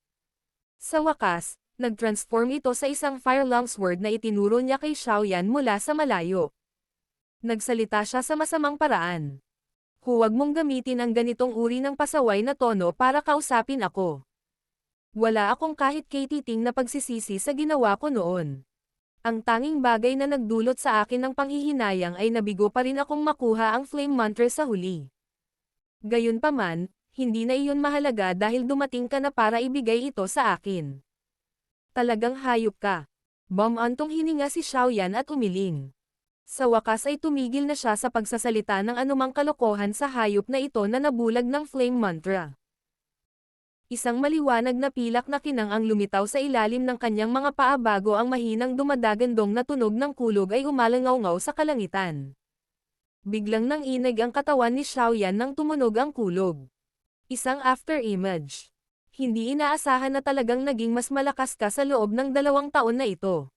Sa wakas, nag-transform ito sa isang fire-long sword na itinuro niya kay Xiaoyan mula sa malayo. Nagsalita siya sa masamang paraan. Huwag mong gamitin ang ganitong uri ng pasaway na tono para kausapin ako. Wala akong kahit katiting na pagsisisi sa ginawa ko noon. Ang tanging bagay na nagdulot sa akin ng panghihinayang ay nabigo pa rin akong makuha ang flame mantra sa huli. Gayunpaman, hindi na iyon mahalaga dahil dumating ka na para ibigay ito sa akin. Talagang hayop ka. Bumantong hininga si Xiaoyan at umiling. Sa wakas ay tumigil na siya sa pagsasalita ng anumang kalokohan sa hayop na ito na nabulag ng flame mantra. Isang maliwanag na pilak na kinang ang lumitaw sa ilalim ng kanyang mga paa bago ang mahinang dumadagandong na tunog ng kulog ay umalangaw-ngaw sa kalangitan. Biglang nang inig ang katawan ni Xiaoyan nang tumunog ang kulog. Isang after image. Hindi inaasahan na talagang naging mas malakas ka sa loob ng 2 taon na ito.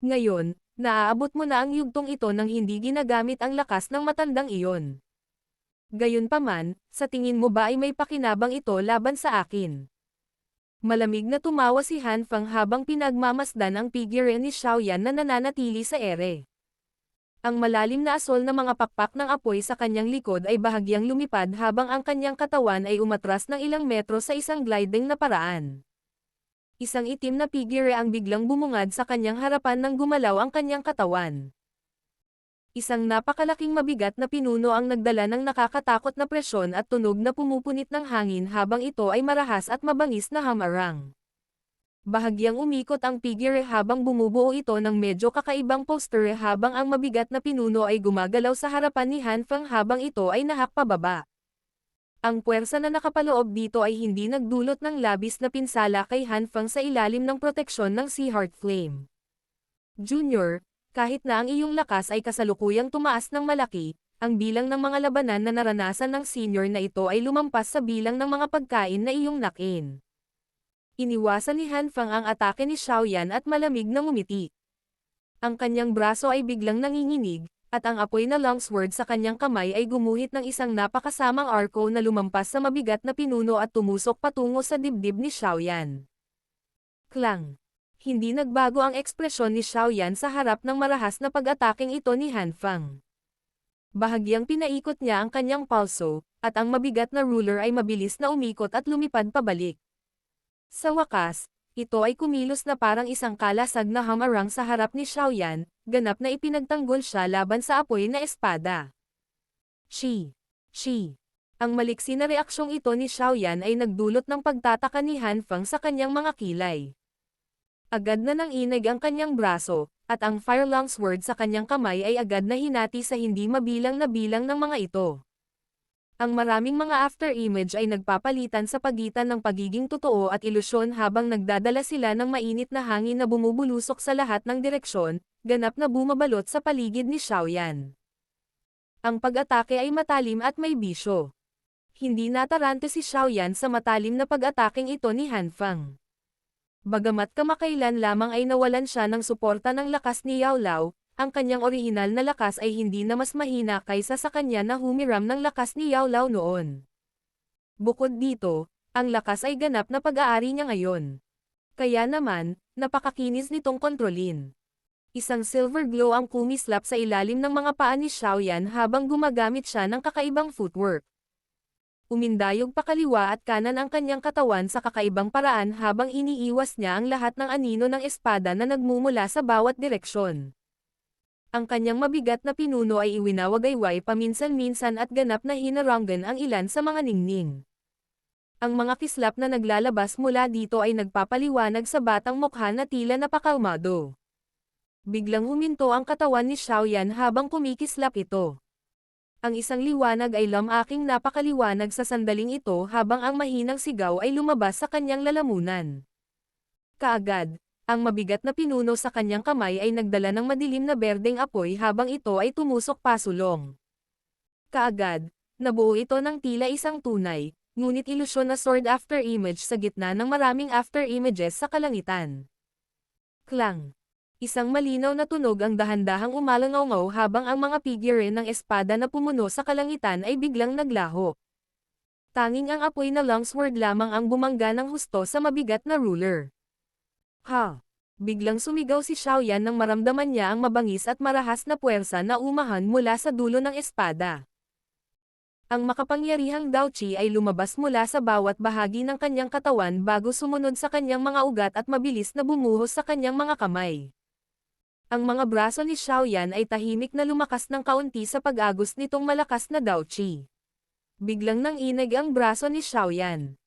Ngayon, naaabot mo na ang yugtong ito nang hindi ginagamit ang lakas ng matandang iyon. Gayunpaman, sa tingin mo ba ay may pakinabang ito laban sa akin? Malamig na tumawa si Han Fang habang pinagmamasdan ang figure ni Xiaoyan na nananatili sa ere. Ang malalim na asol na mga pakpak ng apoy sa kanyang likod ay bahagyang lumipad habang ang kanyang katawan ay umatras ng ilang metro sa isang gliding na paraan. Isang itim na figure ang biglang bumungad sa kanyang harapan nang gumalaw ang kanyang katawan. Isang napakalaking mabigat na pinuno ang nagdala ng nakakatakot na presyon at tunog na pumupunit ng hangin habang ito ay marahas at mabangis na hamarang. Bahagyang umikot ang figure habang bumubuo ito ng medyo kakaibang posture habang ang mabigat na pinuno ay gumagalaw sa harapan ni Han Fang habang ito ay nahak pababa. Ang puwersa na nakapaloob dito ay hindi nagdulot ng labis na pinsala kay Han Fang sa ilalim ng proteksyon ng Sea Heart Flame. Junior, kahit na ang iyong lakas ay kasalukuyang tumaas ng malaki, ang bilang ng mga labanan na naranasan ng senior na ito ay lumampas sa bilang ng mga pagkain na iyong nakin. Iniwasan ni Han Fang ang atake ni Xiaoyan at malamig na ngumiti. Ang kanyang braso ay biglang nanginginig, at ang apoy na long sword sa kanyang kamay ay gumuhit ng isang napakasamang arco na lumampas sa mabigat na pinuno at tumusok patungo sa dibdib ni Xiaoyan. Klang! Hindi nagbago ang ekspresyon ni Xiaoyan sa harap ng marahas na pag-ataking ito ni Han Fang. Bahagyang pinaikot niya ang kanyang palso, at ang mabigat na ruler ay mabilis na umikot at lumipad pabalik. Sa wakas, ito ay kumilos na parang isang kalasag na hamarang sa harap ni Xiaoyan, ganap na ipinagtanggol siya laban sa apoy na espada. Shi! Ang maliksi na reaksyong ito ni Xiaoyan ay nagdulot ng pagtataka ni Han Fang sa kanyang mga kilay. Agad na nanginig ang kanyang braso, at ang fire-long sword sa kanyang kamay ay agad na hinati sa hindi mabilang na bilang ng mga ito. Ang maraming mga after-image ay nagpapalitan sa pagitan ng pagiging totoo at ilusyon habang nagdadala sila ng mainit na hangin na bumubulusok sa lahat ng direksyon, ganap na bumabalot sa paligid ni Xiaoyan. Ang pag-atake ay matalim at may bisyo. Hindi natarante si Xiaoyan sa matalim na pag-atakeng ito ni Han Feng. Bagamat kamakailan lamang ay nawalan siya ng suporta ng lakas ni Yao Lao, ang kanyang orihinal na lakas ay hindi na mas mahina kaysa sa kanya na humiram ng lakas ni Yao Lao noon. Bukod dito, ang lakas ay ganap na pag-aari niya ngayon. Kaya naman, napakakinis nitong kontrolin. Isang silver glow ang kumislap sa ilalim ng mga paa ni Xiaoyan habang gumagamit siya ng kakaibang footwork. Umindayog pakaliwa at kanan ang kanyang katawan sa kakaibang paraan habang iniiwas niya ang lahat ng anino ng espada na nagmumula sa bawat direksyon. Ang kanyang mabigat na pinuno ay iwinawagayway paminsan-minsan at ganap na hinaranggan ang ilan sa mga ningning. Ang mga kislap na naglalabas mula dito ay nagpapaliwanag sa batang mukha na tila napakalmado. Biglang huminto ang katawan ni Xiaoyan habang kumikislap ito. Ang isang liwanag ay aking napakaliwanag sa sandaling ito habang ang mahinang sigaw ay lumabas sa kanyang lalamunan. Kaagad, ang mabigat na pinuno sa kanyang kamay ay nagdala ng madilim na berdeng apoy habang ito ay tumusok pasulong. Kaagad, nabuo ito ng tila isang tunay, ngunit ilusyon na sword after image sa gitna ng maraming after images sa kalangitan. Klang! Isang malinaw na tunog ang dahan-dahang umalangaw habang ang mga figure ng espada na pumuno sa kalangitan ay biglang naglaho. Tanging ang apoy na longsword lamang ang bumangga ng husto sa mabigat na ruler. Ha! Biglang sumigaw si Xiaoyan nang maramdaman niya ang mabangis at marahas na puwersa na umahan mula sa dulo ng espada. Ang makapangyarihang Daoqi ay lumabas mula sa bawat bahagi ng kanyang katawan bago sumunod sa kanyang mga ugat at mabilis na bumuhos sa kanyang mga kamay. Ang mga braso ni Xiaoyan ay tahimik na lumakas ng kaunti sa pag-agos nitong malakas na Daoqi. Biglang nanginig ang braso ni Xiaoyan.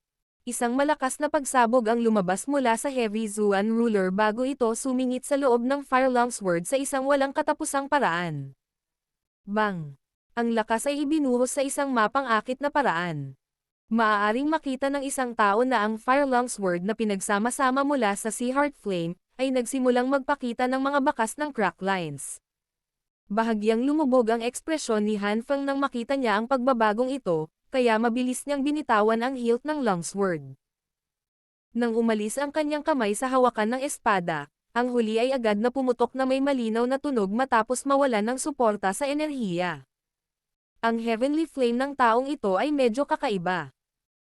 Isang malakas na pagsabog ang lumabas mula sa Heavy Zuan ruler bago ito sumingit sa loob ng Fire Longsword sa isang walang katapusang paraan. Bang! Ang lakas ay ibinuhos sa isang mapang-akit na paraan. Maaaring makita ng isang tao na ang Fire Longsword na pinagsama-sama mula sa Sea Heart Flame ay nagsimulang magpakita ng mga bakas ng crack lines. Bahagyang lumubog ang ekspresyon ni Han Feng nang makita niya ang pagbabagong ito, kaya mabilis niyang binitawan ang hilt ng longsword. Nang umalis ang kanyang kamay sa hawakan ng espada, ang huli ay agad na pumutok na may malinaw na tunog matapos mawalan ng suporta sa enerhiya. Ang heavenly flame ng taong ito ay medyo kakaiba.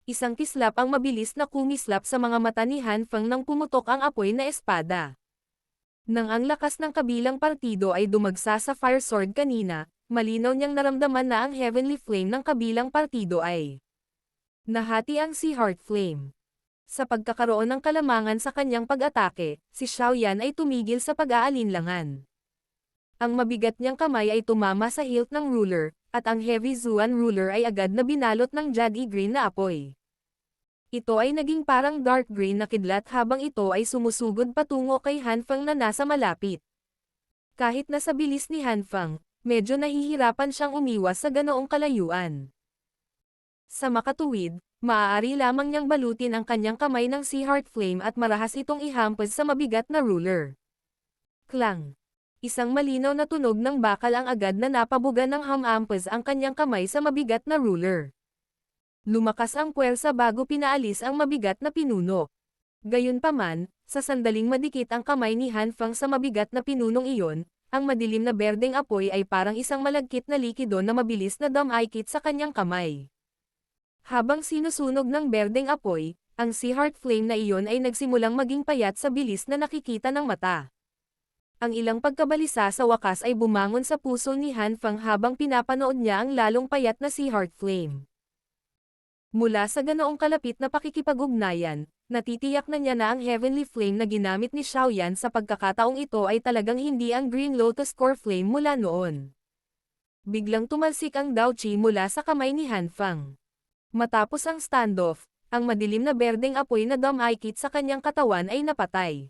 Isang kislap ang mabilis na kumislap sa mga mata ni Han Feng nang pumutok ang apoy na espada. Nang ang lakas ng kabilang partido ay dumagsa sa fire sword kanina, malinaw niyang naramdaman na ang heavenly flame ng kabilang partido ay nahati ang Sea Heart Flame. Sa pagkakaroon ng kalamangan sa kanyang pag-atake, si Xiaoyan ay tumigil sa pag-aalinlangan. Ang mabigat niyang kamay ay tumama sa hilt ng ruler, at ang Heavy Zuan ruler ay agad na binalot ng jade green na apoy. Ito ay naging parang dark green na kidlat habang ito ay sumusugod patungo kay Han Feng na nasa malapit. Kahit nasa bilis ni Han Feng, medyo nahihirapan siyang umiwas sa ganoong kalayuan. Sa makatuwid, maaari lamang niyang balutin ang kanyang kamay ng Sea Heart Flame at marahas itong ihampas sa mabigat na ruler. Klang! Isang malinaw na tunog ng bakal ang agad na napabuga ng hamampas ang kanyang kamay sa mabigat na ruler. Lumakas ang puwersa bago pinaalis ang mabigat na pinuno. Gayunpaman, sa sandaling madikit ang kamay ni Han Feng sa mabigat na pinunong iyon, ang madilim na berdeng apoy ay parang isang malagkit na likido na mabilis na dumaikit sa kanyang kamay. Habang sinusunog ng berdeng apoy, ang Sea Heart Flame na iyon ay nagsimulang maging payat sa bilis na nakikita ng mata. Ang ilang pagkabalisa sa wakas ay bumangon sa puso ni Han Feng habang pinapanood niya ang lalong payat na Sea Heart Flame. Mula sa ganoong kalapit na pakikipag-ugnayan, natitiyak na niya na ang Heavenly Flame na ginamit ni Xiaoyan sa pagkakataong ito ay talagang hindi ang Green Lotus Core Flame mula noon. Biglang tumalsik ang Daoqi mula sa kamay ni Han Feng. Matapos ang standoff, ang madilim na berdeng apoy na dumaikit sa kanyang katawan ay napatay.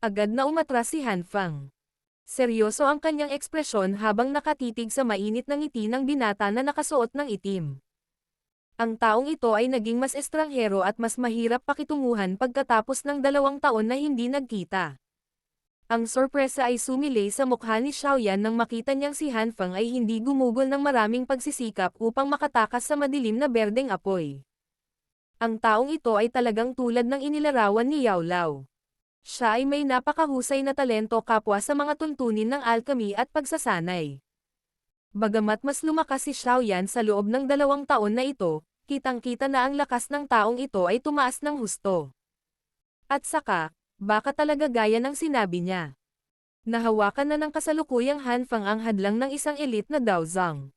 Agad na umatras si Han Feng. Seryoso ang kanyang ekspresyon habang nakatitig sa mainit na ngiti ng binata na nakasuot ng itim. Ang taong ito ay naging mas estranghero at mas mahirap pakitunguhan pagkatapos ng 2 taon na hindi nagkita. Ang sorpresa ay sumilay sa mukha ni Xiaoyan nang makita niyang si Han Feng ay hindi gumugol ng maraming pagsisikap upang makatakas sa madilim na berdeng apoy. Ang taong ito ay talagang tulad ng inilarawan ni Yao Lao. Siya ay may napakahusay na talento kapwa sa mga tuntunin ng alchemy at pagsasanay. Bagamat mas lumakas si Xiaoyan sa loob ng 2 taon na ito, kitang-kita na ang lakas ng taong ito ay tumaas ng husto. At saka, baka talaga gaya ng sinabi niya. Nahawakan na ng kasalukuyang Han Feng ang hadlang ng isang elite na Daozang.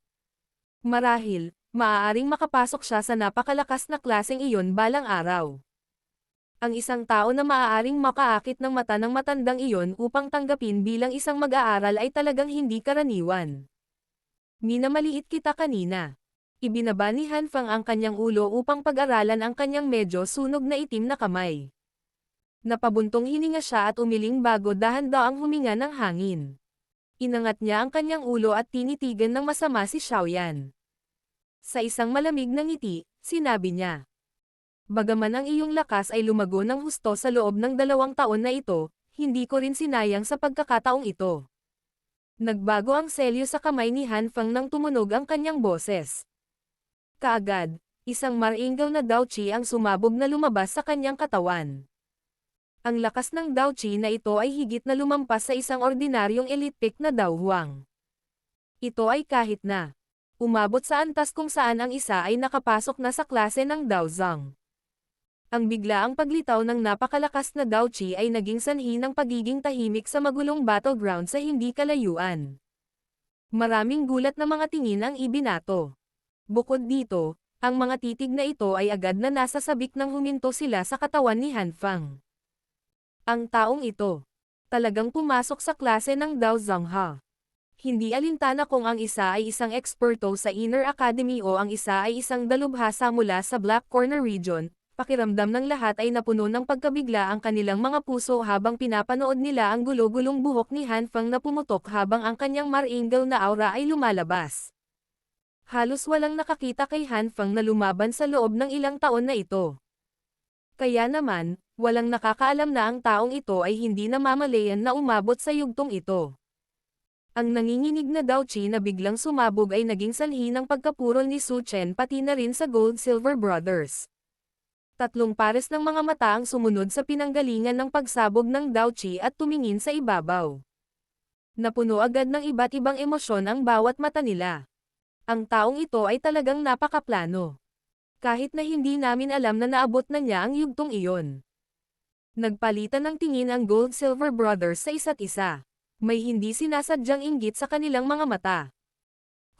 Marahil, maaaring makapasok siya sa napakalakas na klaseng iyon balang araw. Ang isang tao na maaaring makaakit ng mata ng matandang iyon upang tanggapin bilang isang mag-aaral ay talagang hindi karaniwan. Minamaliit kita kanina. Ibinaba ni Han Feng ang kanyang ulo upang pag-aralan ang kanyang medyo sunog na itim na kamay. Napabuntong hininga siya at umiling bago dahan-daang huminga ng hangin. Inangat niya ang kanyang ulo at tinitigan ng masama si Xiaoyan. Sa isang malamig na ngiti, sinabi niya. Bagaman ang iyong lakas ay lumago ng husto sa loob ng 2 taon na ito, hindi ko rin sinayang sa pagkakataong ito. Nagbago ang selyo sa kamay ni Han Feng nang tumunog ang kanyang boses. Kaagad, isang maringal na Daoqi ang sumabog na lumabas sa kanyang katawan. Ang lakas ng Daoqi na ito ay higit na lumampas sa isang ordinaryong elite pick na Daohuang. Ito ay kahit na umabot sa antas kung saan ang isa ay nakapasok na sa klase ng Daozang. Ang biglaang paglitaw ng napakalakas na Daoqi ay naging sanhi ng pagiging tahimik sa magulong battleground sa hindi kalayuan. Maraming gulat na mga tingin ang ibinato. Bukod dito, ang mga titig na ito ay agad na nasa sabik nang huminto sila sa katawan ni Han Feng. Ang taong ito, talagang pumasok sa klase ng Daozang Ha. Hindi alintana kung ang isa ay isang eksperto sa Inner Academy o ang isa ay isang dalubhasa mula sa Black Corner region, pakiramdam ng lahat ay napuno ng pagkabigla ang kanilang mga puso habang pinapanood nila ang gulo-gulong buhok ni Han Feng na pumutok habang ang kanyang maringal na aura ay lumalabas. Halos walang nakakita kay Han Feng na lumaban sa loob ng ilang taon na ito. Kaya naman, walang nakakaalam na ang taong ito ay hindi namamalayan na umabot sa yugtong ito. Ang nanginginig na Daoqi na biglang sumabog ay naging sanhi ng pagkapurol ni Su Chen pati na rin sa Gold-Silver Brothers. 3 pares ng mga mata ang sumunod sa pinanggalingan ng pagsabog ng Daoqi at tumingin sa ibabaw. Napuno agad ng iba't ibang emosyon ang bawat mata nila. Ang taong ito ay talagang napakaplano. Kahit na hindi namin alam na naabot na niya ang yugtong iyon. Nagpalitan ng tingin ang Gold-Silver Brothers sa isa't isa. May hindi sinasadyang inggit sa kanilang mga mata.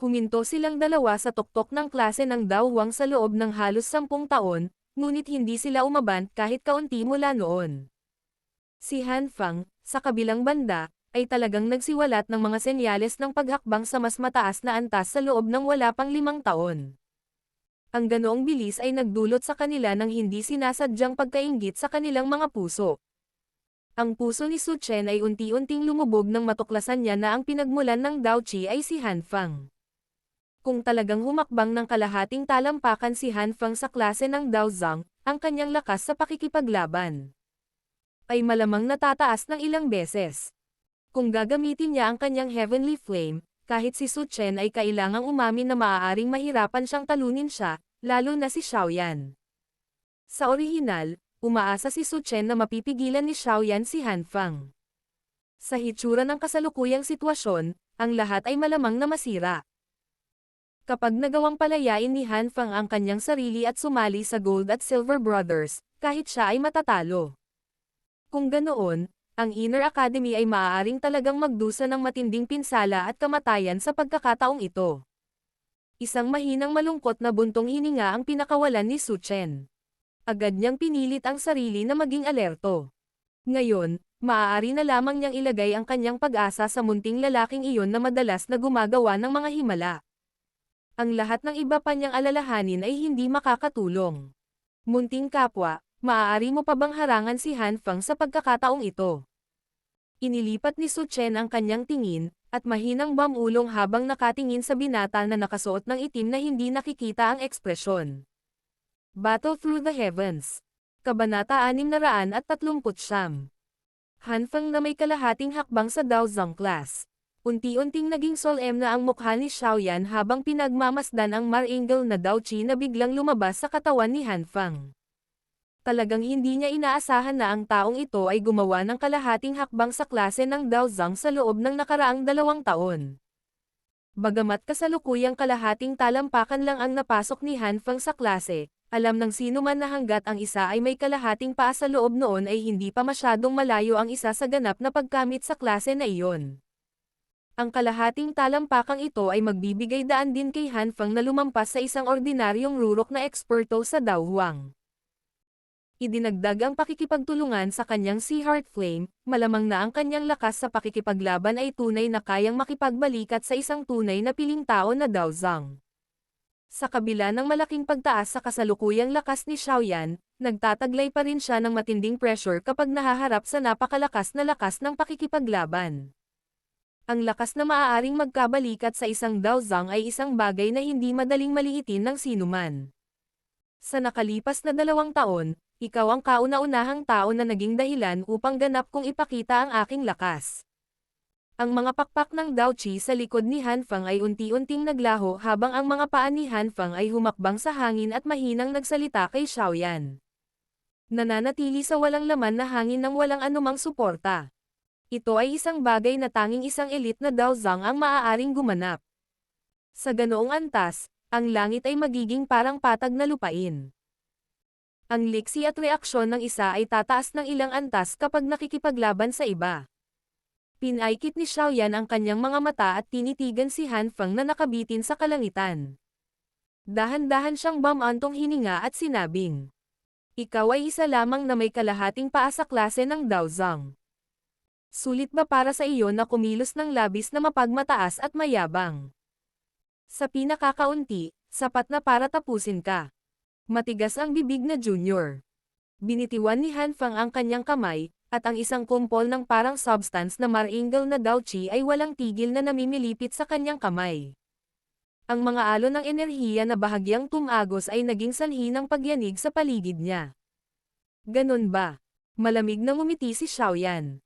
Huminto silang dalawa sa tuktok ng klase ng Daohuang sa loob ng halos 10 taon, ngunit hindi sila umabant kahit kaunti mula noon. Si Han Feng, sa kabilang banda, ay talagang nagsiwalat ng mga senyales ng paghakbang sa mas mataas na antas sa loob ng wala pang 5 taon. Ang ganoong bilis ay nagdulot sa kanila ng hindi sinasadyang pagkainggit sa kanilang mga puso. Ang puso ni Su Chen ay unti-unting lumubog nang matuklasan niya na ang pinagmulan ng Daoqi ay si Han Feng. Kung talagang humakbang ng kalahating talampakan si Han Feng sa klase ng Daozang, ang kanyang lakas sa pakikipaglaban ay malamang natataas ng ilang beses. Kung gagamitin niya ang kanyang Heavenly Flame, kahit si Su Chen ay kailangang umamin na maaaring mahirapan siyang talunin siya, lalo na si Xiaoyan. Sa orihinal, umaasa si Su Chen na mapipigilan ni Xiaoyan si Han Feng. Sa hitsura ng kasalukuyang sitwasyon, ang lahat ay malamang na masira. Kapag nagawang palayain ni Han Feng ang kanyang sarili at sumali sa Gold at Silver Brothers, kahit siya ay matatalo. Kung ganoon, ang Inner Academy ay maaaring talagang magdusa ng matinding pinsala at kamatayan sa pagkakataong ito. Isang mahinang malungkot na buntong hininga ang pinakawalan ni Su Chen. Agad niyang pinilit ang sarili na maging alerto. Ngayon, maaari na lamang niyang ilagay ang kanyang pag-asa sa munting lalaking iyon na madalas na gumagawa ng mga himala. Ang lahat ng iba pa niyang alalahanin ay hindi makakatulong. Munting kapwa, maaari mo pa bang harangan si Han Feng sa pagkakataong ito? Inilipat ni Su Chen ang kanyang tingin, at mahinang bumulong habang nakatingin sa binata na nakasuot ng itim na hindi nakikita ang ekspresyon. Battle Through the Heavens. Kabanata 639. Han Feng na may kalahating hakbang sa Daozang class. Unti-unting naging solemn na ang mukha ni Xiaoyan habang pinagmamasdan ang Mar-Angel na Dao Qi na biglang lumabas sa katawan ni Han Feng. Talagang hindi niya inaasahan na ang taong ito ay gumawa ng kalahating hakbang sa klase ng Daozang sa loob ng nakaraang 2 taon. Bagamat kasalukuyang kalahating talampakan lang ang napasok ni Han Feng sa klase, alam ng sino man na hanggat ang isa ay may kalahating paa sa loob noon ay hindi pa masyadong malayo ang isa sa ganap na pagkamit sa klase na iyon. Ang kalahating talampakang ito ay magbibigay daan din kay Han Feng na lumampas sa isang ordinaryong rurok na eksperto sa Dao Huang. Idinagdag ang pakikipagtulungan sa kanyang Sea Heart Flame, malamang na ang kanyang lakas sa pakikipaglaban ay tunay na kayang makipagbalikat sa isang tunay na piling tao na Daozang. Sa kabila ng malaking pagtaas sa kasalukuyang lakas ni Xiaoyan, nagtataglay pa rin siya ng matinding pressure kapag nahaharap sa napakalakas na lakas ng pakikipaglaban. Ang lakas na maaaring magkabalikat sa isang Daozang ay isang bagay na hindi madaling maliitin ng sinuman. Sa nakalipas na 2 taon, ikaw ang kauna-unahang tao na naging dahilan upang ganap kong ipakita ang aking lakas. Ang mga pakpak ng Dao Qi sa likod ni Han Feng ay unti-unting naglaho habang ang mga paa ni Han Feng ay humakbang sa hangin at mahinang nagsalita kay Xiaoyan. Nananatili sa walang laman na hangin ng walang anumang suporta. Ito ay isang bagay na tanging isang elite na Daozang ang maaaring gumanap. Sa ganoong antas, ang langit ay magiging parang patag na lupain. Ang liksi at reaksyon ng isa ay tataas ng ilang antas kapag nakikipaglaban sa iba. Pinaikit ni Xiaoyan ang kanyang mga mata at tinitigan si Han Feng na nakabitin sa kalangitan. Dahan-dahan siyang bumantong hininga at sinabing, "Ikaw ay isa lamang na may kalahating paa sa klase ng Daozang. Sulit ba para sa iyo na kumilos ng labis na mapagmataas at mayabang? Sa pinakakaunti, sapat na para tapusin ka." Matigas ang bibig na Junior. Binitiwan ni Han Feng ang kanyang kamay, at ang isang kumpol ng parang substance na Mar-Angel na Dao Qi ay walang tigil na namimilipit sa kanyang kamay. Ang mga alon ng enerhiya na bahagyang tumagos ay naging sanhi ng pagyanig sa paligid niya. Ganun ba? Malamig na ngumiti si Xiaoyan.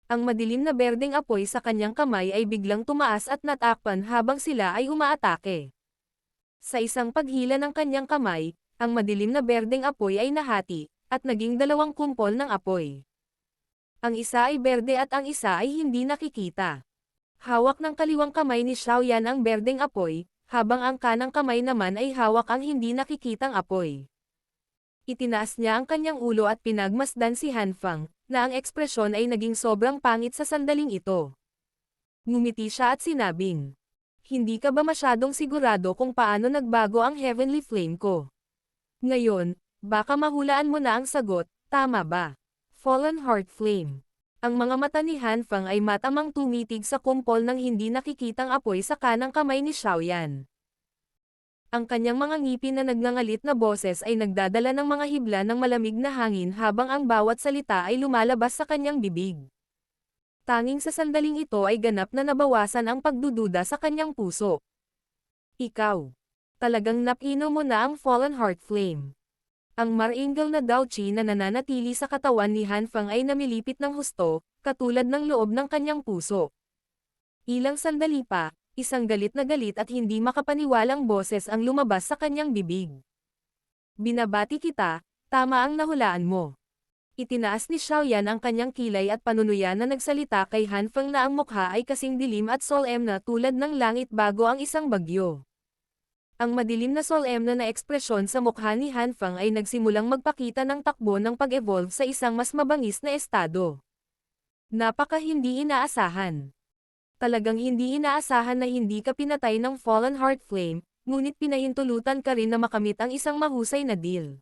Ang madilim na berdeng apoy sa kanyang kamay ay biglang tumaas at natakpan habang sila ay umaatake. Sa isang paghila ng kanyang kamay, ang madilim na berdeng apoy ay nahati, at naging 2 kumpol ng apoy. Ang isa ay berde at ang isa ay hindi nakikita. Hawak ng kaliwang kamay ni Xiaoyan ang berdeng apoy, habang ang kanang kamay naman ay hawak ang hindi nakikitang apoy. Itinaas niya ang kanyang ulo at pinagmasdan si Han Feng, na ang ekspresyon ay naging sobrang pangit sa sandaling ito. Ngumiti siya at sinabing, "Hindi ka ba masyadong sigurado kung paano nagbago ang Heavenly Flame ko? Ngayon, baka mahulaan mo na ang sagot, tama ba?" Fallen Heart Flame. Ang mga mata ni Han Feng ay matamang tumitig sa kumpol ng hindi nakikitang apoy sa kanang kamay ni Xiaoyan. Ang kanyang mga ngipin na nagngangalit na boses ay nagdadala ng mga hibla ng malamig na hangin habang ang bawat salita ay lumalabas sa kanyang bibig. Tanging sa sandaling ito ay ganap na nabawasan ang pagdududa sa kanyang puso. "Ikaw. Talagang napino mo na ang Fallen Heart Flame." Ang Mar-Angel na Dao Qi na nananatili sa katawan ni Han Feng ay namilipit ng husto, katulad ng loob ng kanyang puso. Ilang sandali pa, isang galit na galit at hindi makapaniwalang boses ang lumabas sa kanyang bibig. "Binabati kita, tama ang nahulaan mo." Itinaas ni Xiaoyan ang kanyang kilay at panunuyan na nagsalita kay Han Feng na ang mukha ay kasing dilim at solemn na tulad ng langit bago ang isang bagyo. Ang madilim na solemn na ekspresyon sa mukha ni Han Feng ay nagsimulang magpakita ng takbo ng pag-evolve sa isang mas mabangis na estado. Napaka hindi inaasahan. Talagang hindi inaasahan na hindi ka pinatay ng Fallen Heart Flame, ngunit pinahintulutan ka rin na makamit ang isang mahusay na deal.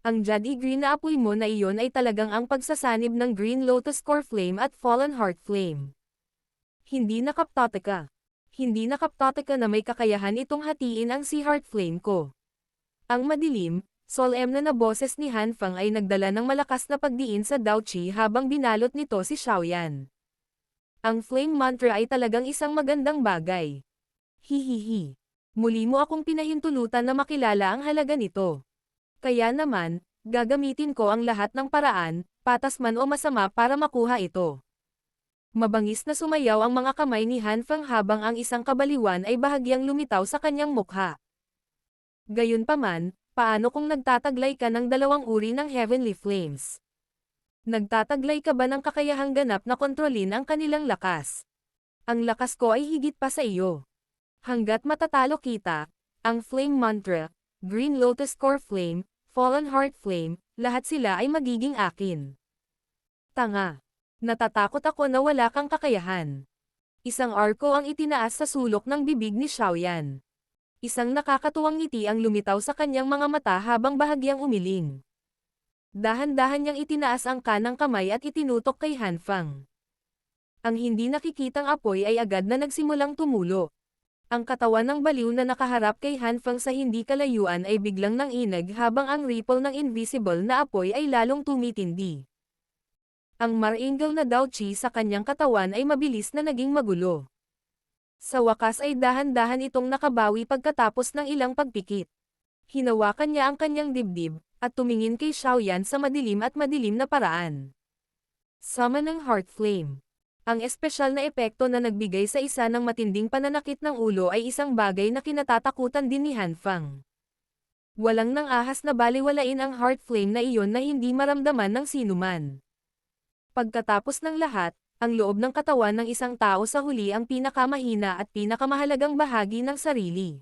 Ang Jade Green na apoy mo na iyon ay talagang ang pagsasanib ng Green Lotus Core Flame at Fallen Heart Flame. Hindi nakaptoteka. Hindi nakaptoteka na may kakayahan itong hatiin ang Sea Heart Flame ko. Ang madilim, solemn na boses ni Han Feng ay nagdala ng malakas na pagdiin sa Dao Qi habang binalot nito si Xiaoyan. Ang flame mantra ay talagang isang magandang bagay. Hihihi. Muli mo akong pinahintulutan na makilala ang halaga nito. Kaya naman, gagamitin ko ang lahat ng paraan, patas man o masama para makuha ito. Mabangis na sumayaw ang mga kamay ni Han Feng habang ang isang kabaliwan ay bahagyang lumitaw sa kanyang mukha. Gayunpaman, paano kung nagtataglay ka ng dalawang uri ng Heavenly Flames? Nagtataglay ka ba ng kakayahang ganap na kontrolin ang kanilang lakas? Ang lakas ko ay higit pa sa iyo. Hanggat matatalo kita, ang Flame Mantra, Green Lotus Core Flame, Fallen Heart Flame, lahat sila ay magiging akin. Tanga. Natatakot ako na wala kang kakayahan. Isang arko ang itinaas sa sulok ng bibig ni Xiaoyan. Isang nakakatuwang ngiti ang lumitaw sa kanyang mga mata habang bahagyang umiling. Dahan-dahan niyang itinaas ang kanang kamay at itinutok kay Han Feng. Ang hindi nakikitang apoy ay agad na nagsimulang tumulo. Ang katawan ng baliw na nakaharap kay Han Feng sa hindi kalayuan ay biglang nanginag habang ang ripple ng invisible na apoy ay lalong tumitindi. Ang maringal na Dao Qi sa kanyang katawan ay mabilis na naging magulo. Sa wakas ay dahan-dahan itong nakabawi pagkatapos ng ilang pagpikit. Hinawakan niya ang kanyang dibdib, at tumingin kay Xiaoyan sa madilim na paraan. Summon ng Heart Flame. Ang espesyal na epekto na nagbigay sa isa ng matinding pananakit ng ulo ay isang bagay na kinatatakutan din ni Han Feng. Walang nang ahas na baliwalain ang Heart Flame na iyon na hindi maramdaman ng sinuman. Pagkatapos ng lahat, ang loob ng katawan ng isang tao sa huli ang pinakamahina at pinakamahalagang bahagi ng sarili.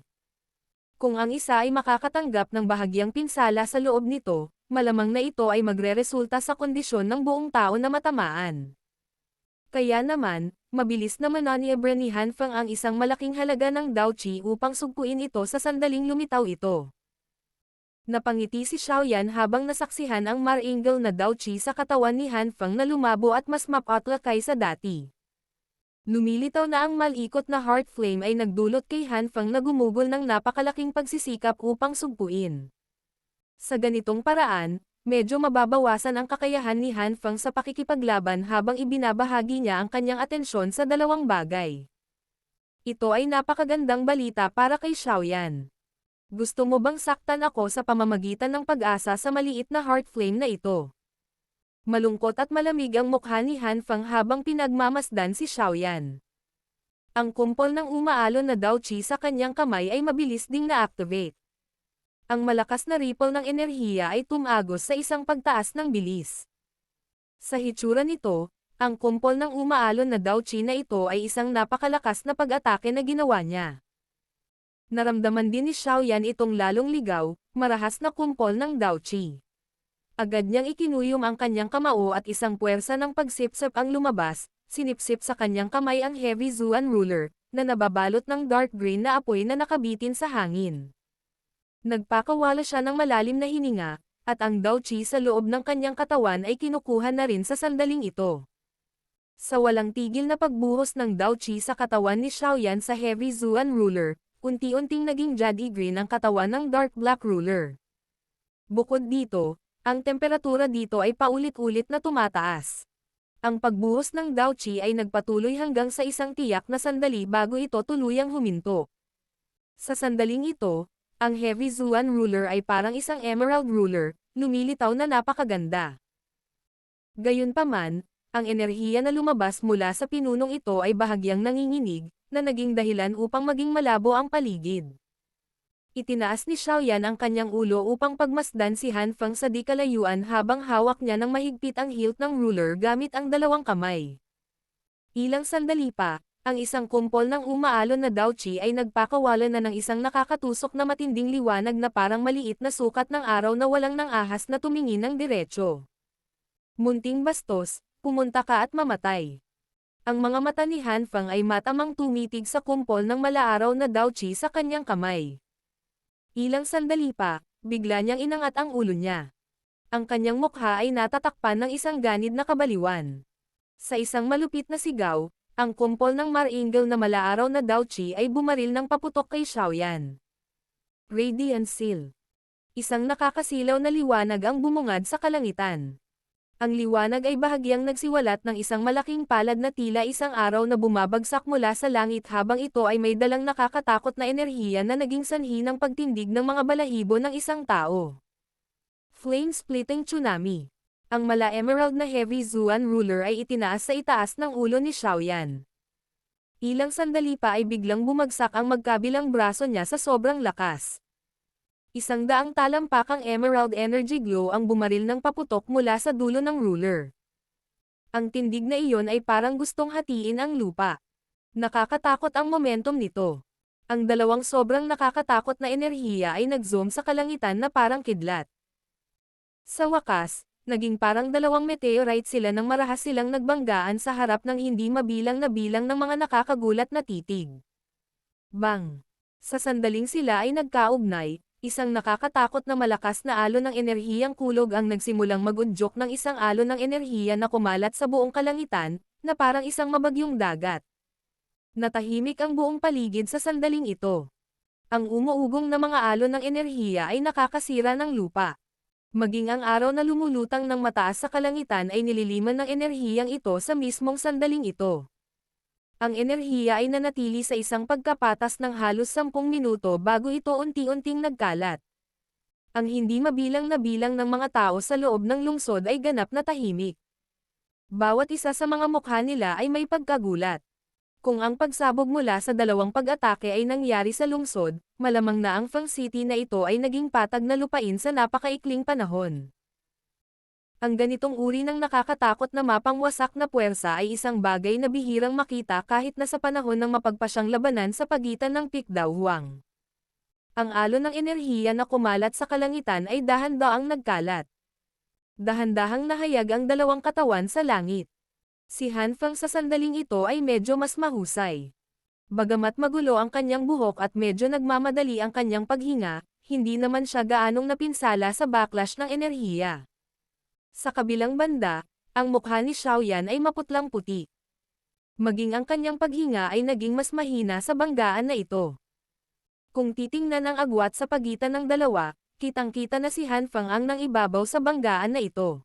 Kung ang isa ay makakatanggap ng bahagyang pinsala sa loob nito, malamang na ito ay magreresulta sa kondisyon ng buong tao na matamaan. Kaya naman, mabilis na mananiebra ni Han Feng ang isang malaking halaga ng Dao Qi upang sugpuin ito sa sandaling lumitaw ito. Napangiti si Xiaoyan habang nasaksihan ang maringal na Dao Qi sa katawan ni Han Feng na lumabo at mas mapatla kaysa dati. Lumilitaw na ang malikot na Heart Flame ay nagdulot kay Han Feng na gumugol ng napakalaking pagsisikap upang sugpuin. Sa ganitong paraan, medyo mababawasan ang kakayahan ni Han Feng sa pakikipaglaban habang ibinabahagi niya ang kanyang atensyon sa dalawang bagay. Ito ay napakagandang balita para kay Xiaoyan. Gusto mo bang saktan ako sa pamamagitan ng pag-asa sa maliit na heart flame na ito? Malungkot at malamig ang mukha ni Han Feng habang pinagmamasdan si Xiaoyan. Ang kumpol ng umaalon na Dao Qi sa kanyang kamay ay mabilis ding na-activate. Ang malakas na ripple ng enerhiya ay tumagos sa isang pagtaas ng bilis. Sa hitsura nito, ang kumpol ng umaalon na Dao Qi na ito ay isang napakalakas na pag-atake na ginawa niya. Naramdaman din ni Xiaoyan itong lalong ligaw, marahas na kumpol ng Dao Qi. Agad niyang ikinuyom ang kanyang kamao at isang puwersa ng pagsipsip ang lumabas, sinipsip sa kanyang kamay ang heavy Zuan ruler, na nababalot ng dark green na apoy na nakabitin sa hangin. Nagpakawala siya ng malalim na hininga, at ang Dao Qi sa loob ng kanyang katawan ay kinukuha na rin sa sandaling ito. Sa walang tigil na pagbuhos ng Dao Qi sa katawan ni Xiaoyan sa heavy Zuan ruler, unti-unting naging jade green ang katawan ng dark black ruler. Bukod dito, ang temperatura dito ay paulit-ulit na tumataas. Ang pagbuhos ng Dao Qi ay nagpatuloy hanggang sa isang tiyak na sandali bago ito tuluyang huminto. Sa sandaling ito, ang heavy Zuan ruler ay parang isang emerald ruler, lumilitaw na napakaganda. Gayunpaman, ang enerhiya na lumabas mula sa pinunong ito ay bahagyang nanginginig, na naging dahilan upang maging malabo ang paligid. Itinaas ni Xiaoyan ang kanyang ulo upang pagmasdan si Han Feng sa di kalayuan habang hawak niya ng mahigpit ang hilt ng ruler gamit ang dalawang kamay. Ilang sandali pa, ang isang kumpol ng umaalon na Dao Qi ay nagpakawala na ng isang nakakatusok na matinding liwanag na parang maliit na sukat ng araw na walang nang ahas na tumingin ng diretso. Munting bastos, pumunta ka at mamatay. Ang mga mata ni Han Feng ay matamang tumitig sa kumpol ng malaaraw na Dao Qi sa kanyang kamay. Ilang sandali pa, bigla niyang inangat ang ulo niya. Ang kanyang mukha ay natatakpan ng isang ganid na kabaliwan. Sa isang malupit na sigaw, ang kumpol ng maringal na malaaraw na Dao Qi ay bumaril ng paputok kay Xiaoyan. Radiant Seal. Isang nakakasilaw na liwanag ang bumungad sa kalangitan. Ang liwanag ay bahagyang nagsiwalat ng isang malaking palad na tila isang araw na bumabagsak mula sa langit habang ito ay may dalang nakakatakot na enerhiya na naging sanhi ng pagtindig ng mga balahibo ng isang tao. Flame-splitting tsunami. Ang mala emerald na heavy Zuan ruler ay itinaas sa itaas ng ulo ni Xiaoyan. Ilang sandali pa ay biglang bumagsak ang magkabilang braso niya sa sobrang lakas. 100 talampakang emerald energy glow ang bumaril ng paputok mula sa dulo ng ruler. Ang tindig na iyon ay parang gustong hatiin ang lupa. Nakakatakot ang momentum nito. Ang dalawang sobrang nakakatakot na enerhiya ay nag-zoom sa kalangitan na parang kidlat. Sa wakas, naging parang dalawang meteorite sila nang marahas silang nagbanggaan sa harap ng hindi mabilang na bilang ng mga nakakagulat na titig. Bang! Sa sandaling sila ay nagkaugnay, isang nakakatakot na malakas na alon ng enerhiyang kulog ang nagsimulang magundyok ng isang alon ng enerhiya na kumalat sa buong kalangitan, na parang isang mabagyong dagat. Natahimik ang buong paligid sa sandaling ito. Ang umuugong na mga alon ng enerhiya ay nakakasira ng lupa. Maging ang araw na lumulutang ng mataas sa kalangitan ay nililiman ng enerhiyang ito sa mismong sandaling ito. Ang enerhiya ay nanatili sa isang pagkapatas ng halos 10 minuto bago ito unti-unting nagkalat. Ang hindi mabilang na bilang ng mga tao sa loob ng lungsod ay ganap na tahimik. Bawat isa sa mga mukha nila ay may pagkagulat. Kung ang pagsabog mula sa dalawang pag-atake ay nangyari sa lungsod, malamang na ang Feng City na ito ay naging patag na lupain sa napakaikling panahon. Ang ganitong uri ng nakakatakot na mapangwasak na puwersa ay isang bagay na bihirang makita kahit na sa panahon ng mapagpasyang labanan sa pagitan ng Picdao Huang. Ang alon ng enerhiya na kumalat sa kalangitan ay dahan-daang nagkalat. Dahan-dahang nahayag ang dalawang katawan sa langit. Si Han Feng sa sandaling ito ay medyo mas mahusay. Bagamat magulo ang kanyang buhok at medyo nagmamadali ang kanyang paghinga, hindi naman siya gaanong napinsala sa backlash ng enerhiya. Sa kabilang banda, ang mukha ni Xiaoyan ay maputlang puti. Maging ang kanyang paghinga ay naging mas mahina sa banggaan na ito. Kung titingnan ang agwat sa pagitan ng dalawa, kitang-kita na si Han Feng ang nangibabaw sa banggaan na ito.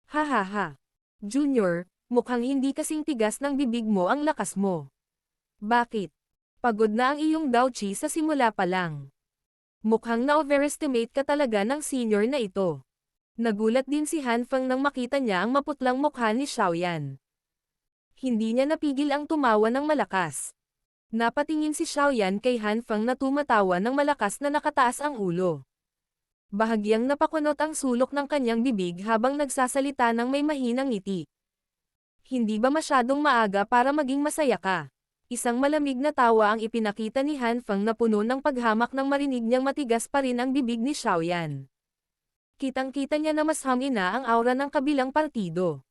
Hahaha. Junior, mukhang hindi kasing tigas ng bibig mo ang lakas mo. Bakit? Pagod na ang iyong Daochi sa simula pa lang. Mukhang na-overestimate ka talaga ng senior na ito. Nagulat din si Han Feng nang makita niya ang maputlang mukha ni Xiaoyan. Hindi niya napigil ang tumawa ng malakas. Napatingin si Xiaoyan kay Han Feng na tumatawa ng malakas na nakataas ang ulo. Bahagyang napakunot ang sulok ng kanyang bibig habang nagsasalita ng may mahinang ngiti. Hindi ba masyadong maaga para maging masaya ka? Isang malamig na tawa ang ipinakita ni Han Feng na puno ng paghamak nang marinig niyang matigas pa rin ang bibig ni Xiaoyan. Kitang-kita niya na mas hamina ang aura ng kabilang partido.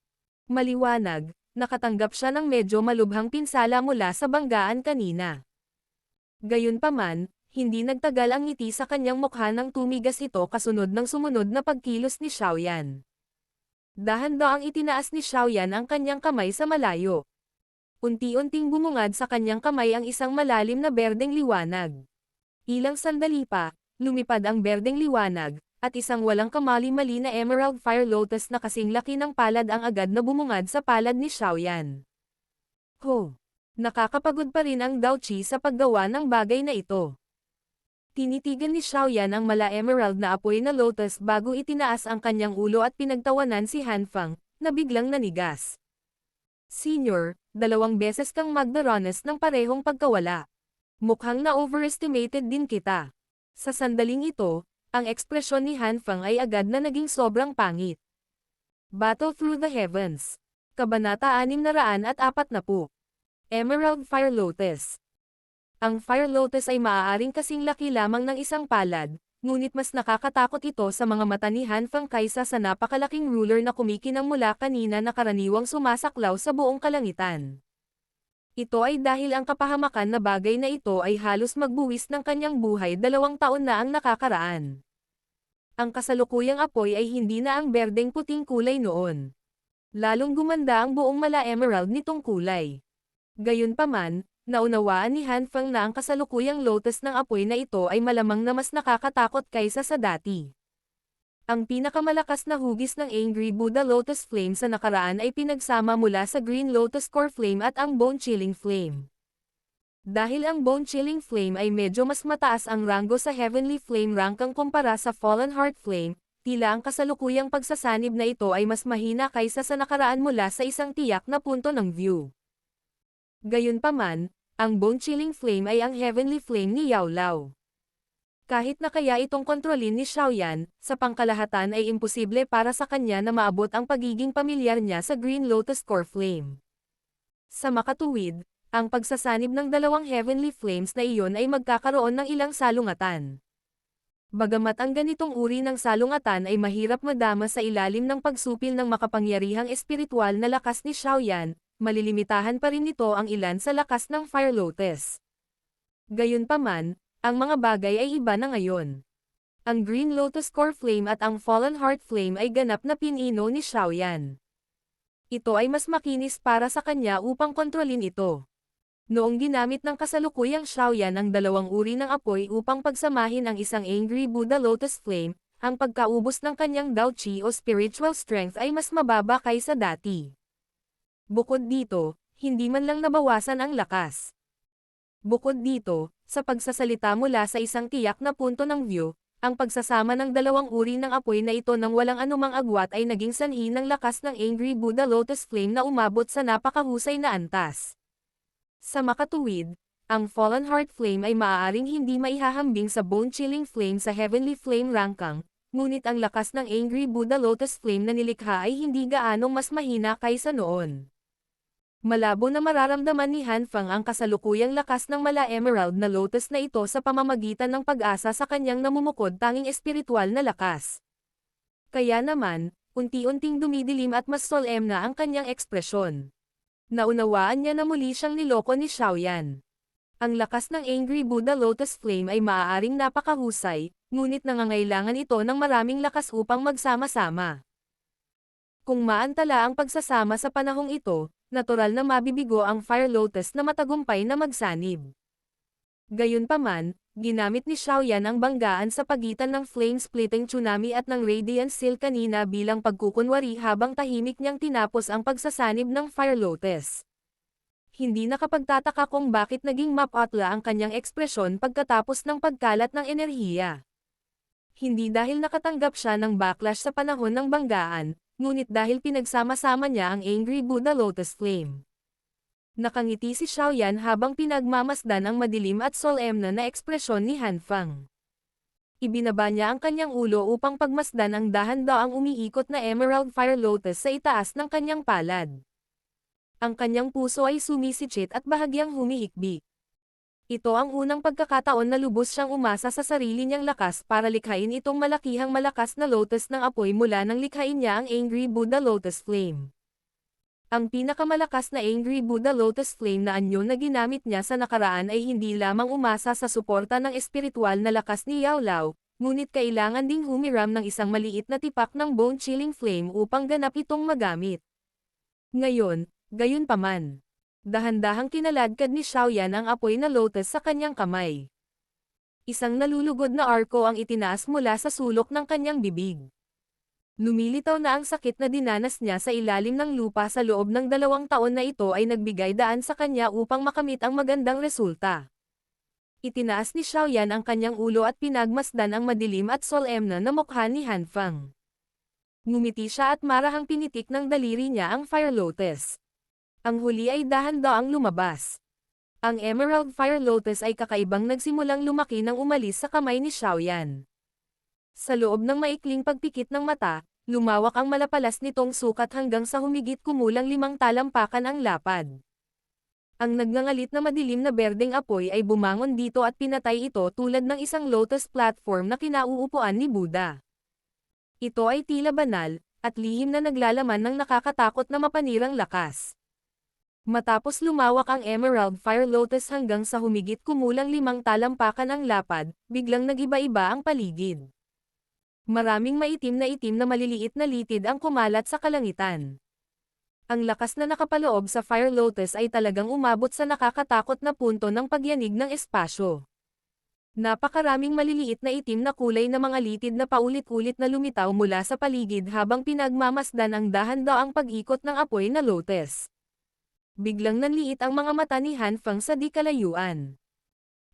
Maliwanag, nakatanggap siya ng medyo malubhang pinsala mula sa banggaan kanina. Gayunpaman, hindi nagtagal ang ngiti sa kanyang mukha nang tumigas ito kasunod ng sumunod na pagkilos ni Xiaoyan. Dahan-daang itinaas ni Xiaoyan ang kanyang kamay sa malayo. Unti-unting bumungad sa kanyang kamay ang isang malalim na berdeng liwanag. Ilang sandali pa, lumipad ang berdeng liwanag, at isang walang kamali-mali na emerald fire lotus na kasing laki ng palad ang agad na bumungad sa palad ni Xiaoyan. Ho! Nakakapagod pa rin ang Daochi sa paggawa ng bagay na ito. Tinitigan ni Xiaoyan ang mala emerald na apoy na lotus bago itinaas ang kanyang ulo at pinagtawanan si Han Feng, na biglang nanigas. Senior, 2 beses kang magdaranas ng parehong pagkawala. Mukhang na-overestimated din kita. Sa sandaling ito, ang ekspresyon ni Han Feng ay agad na naging sobrang pangit. Battle Through the Heavens. Kabanata 640. Emerald Fire Lotus. Ang Fire Lotus ay maaaring kasing laki lamang ng isang palad, ngunit mas nakakatakot ito sa mga mata ni Han Feng kaysa sa napakalaking ruler na kumikinang mula kanina na karaniwang sumasaklaw sa buong kalangitan. Ito ay dahil ang kapahamakan na bagay na ito ay halos magbuwis ng kanyang buhay 2 taon na ang nakakaraan. Ang kasalukuyang apoy ay hindi na ang berdeng puting kulay noon. Lalong gumanda ang buong mala emerald nitong kulay. Gayunpaman, naunawaan ni Han Feng na ang kasalukuyang lotus ng apoy na ito ay malamang na mas nakakatakot kaysa sa dati. Ang pinakamalakas na hugis ng Angry Buddha Lotus Flame sa nakaraan ay pinagsama mula sa Green Lotus Core Flame at ang Bone Chilling Flame. Dahil ang Bone Chilling Flame ay medyo mas mataas ang ranggo sa Heavenly Flame rank ang kumpara sa Fallen Heart Flame, tila ang kasalukuyang pagsasanib na ito ay mas mahina kaysa sa nakaraan mula sa isang tiyak na punto ng view. Gayunpaman, ang bone-chilling flame ay ang heavenly flame ni Yao Lao. Kahit na kaya itong kontrolin ni Xiaoyan, sa pangkalahatan ay imposible para sa kanya na maabot ang pagiging pamilyar niya sa Green Lotus Core Flame. Sa makatuwid, ang pagsasanib ng dalawang heavenly flames na iyon ay magkakaroon ng ilang salungatan. Bagamat ang ganitong uri ng salungatan ay mahirap madama sa ilalim ng pagsupil ng makapangyarihang espiritual na lakas ni Xiaoyan, malilimitahan pa rin nito ang ilan sa lakas ng Fire Lotus. Gayunpaman, ang mga bagay ay iba na ngayon. Ang Green Lotus Core Flame at ang Fallen Heart Flame ay ganap na pinino ni Xiaoyan. Ito ay mas makinis para sa kanya upang kontrolin ito. Noong ginamit ng kasalukuyang Xiaoyan ang dalawang uri ng apoy upang pagsamahin ang isang Angry Buddha Lotus Flame, ang pagkaubos ng kanyang Dao Qi o spiritual strength ay mas mababa kaysa dati. Bukod dito, hindi man lang nabawasan ang lakas. Bukod dito, sa pagsasalita mula sa isang tiyak na punto ng view, ang pagsasama ng dalawang uri ng apoy na ito nang walang anumang agwat ay naging sanhi ng lakas ng Angry Buddha Lotus Flame na umabot sa napakahusay na antas. Sa makatuwid, ang Fallen Heart Flame ay maaaring hindi maihahambing sa bone-chilling flame sa Heavenly Flame Rankang, ngunit ang lakas ng Angry Buddha Lotus Flame na nilikha ay hindi gaanong mas mahina kaysa noon. Malabo na mararamdaman ni Han Fang ang kasalukuyang lakas ng mala emerald na lotus na ito sa pamamagitan ng pag-asa sa kanyang namumukod tanging espiritual na lakas. Kaya naman, unti-unting dumidilim at mas solemn na ang kanyang ekspresyon. Naunawaan niya na muli siyang niloko ni Xiaoyan. Ang lakas ng Angry Buddha Lotus Flame ay maaaring napakahusay, ngunit nangangailangan ito ng maraming lakas upang magsama-sama. Kung maantala ang pagsasama sa panahong ito, natural na mabibigo ang Fire Lotus na matagumpay na magsanib. Gayunpaman, ginamit ni Xiaoyan ang banggaan sa pagitan ng flame-splitting tsunami at ng Radiant Seal kanina bilang pagkukunwari habang tahimik niyang tinapos ang pagsasanib ng Fire Lotus. Hindi nakapagtataka kung bakit naging mapatla ang kanyang ekspresyon pagkatapos ng pagkalat ng enerhiya. Hindi dahil nakatanggap siya ng backlash sa panahon ng banggaan, ngunit dahil pinagsama-sama niya ang Angry Buddha Lotus Flame. Nakangiti si Xiaoyan habang pinagmamasdan ang madilim at solemna na ekspresyon ni Han Fang. Ibinaba niya ang kanyang ulo upang pagmasdan ang dahan-daang umiikot na Emerald Fire Lotus sa itaas ng kanyang palad. Ang kanyang puso ay sumisikip at bahagyang humihikbi. Ito ang unang pagkakataon na lubos siyang umasa sa sarili niyang lakas para likhain itong malakihang malakas na lotus ng apoy mula nang likhain niya ang Angry Buddha Lotus Flame. Ang pinakamalakas na Angry Buddha Lotus Flame na anyo na ginamit niya sa nakaraan ay hindi lamang umasa sa suporta ng espiritual na lakas ni Yao Lao, ngunit kailangan ding humiram ng isang maliit na tipak ng bone-chilling flame upang ganap itong magamit. Ngayon, gayunpaman, dahan-dahang kinaladkad ni Xiaoyan ang apoy na lotus sa kanyang kamay. Isang nalulugod na arko ang itinaas mula sa sulok ng kanyang bibig. Lumilitaw na ang sakit na dinanas niya sa ilalim ng lupa sa loob ng 2 taon na ito ay nagbigay daan sa kanya upang makamit ang magandang resulta. Itinaas ni Xiaoyan ang kanyang ulo at pinagmasdan ang madilim at solemna na mukha ni Han Fang. Ngumiti siya at marahang pinitik ng daliri niya ang Fire Lotus. Ang huli ay dahan-daang lumabas. Ang Emerald Fire Lotus ay kakaibang nagsimulang lumaki nang umalis sa kamay ni Xiaoyan. Sa loob ng maikling pagpikit ng mata, lumawak ang malapalas nitong sukat hanggang sa humigit kumulang 5 talampakan ang lapad. Ang nagngangalit na madilim na berdeng apoy ay bumangon dito at pinatay ito tulad ng isang lotus platform na kinauupuan ni Buddha. Ito ay tila banal, at lihim na naglalaman ng nakakatakot na mapanirang lakas. Matapos lumawak ang Emerald Fire Lotus hanggang sa humigit kumulang 5 talampakan ang lapad, biglang nagiba-iba ang paligid. Maraming maitim na maliliit na litid ang kumalat sa kalangitan. Ang lakas na nakapaloob sa Fire Lotus ay talagang umabot sa nakakatakot na punto ng pagyanig ng espasyo. Napakaraming maliliit na itim na kulay na mga litid na paulit-ulit na lumitaw mula sa paligid habang pinagmamasdan ang dahan-daang pag-ikot ng apoy na lotus. Biglang nanliit ang mga mata ni Han Fang sa di kalayuan.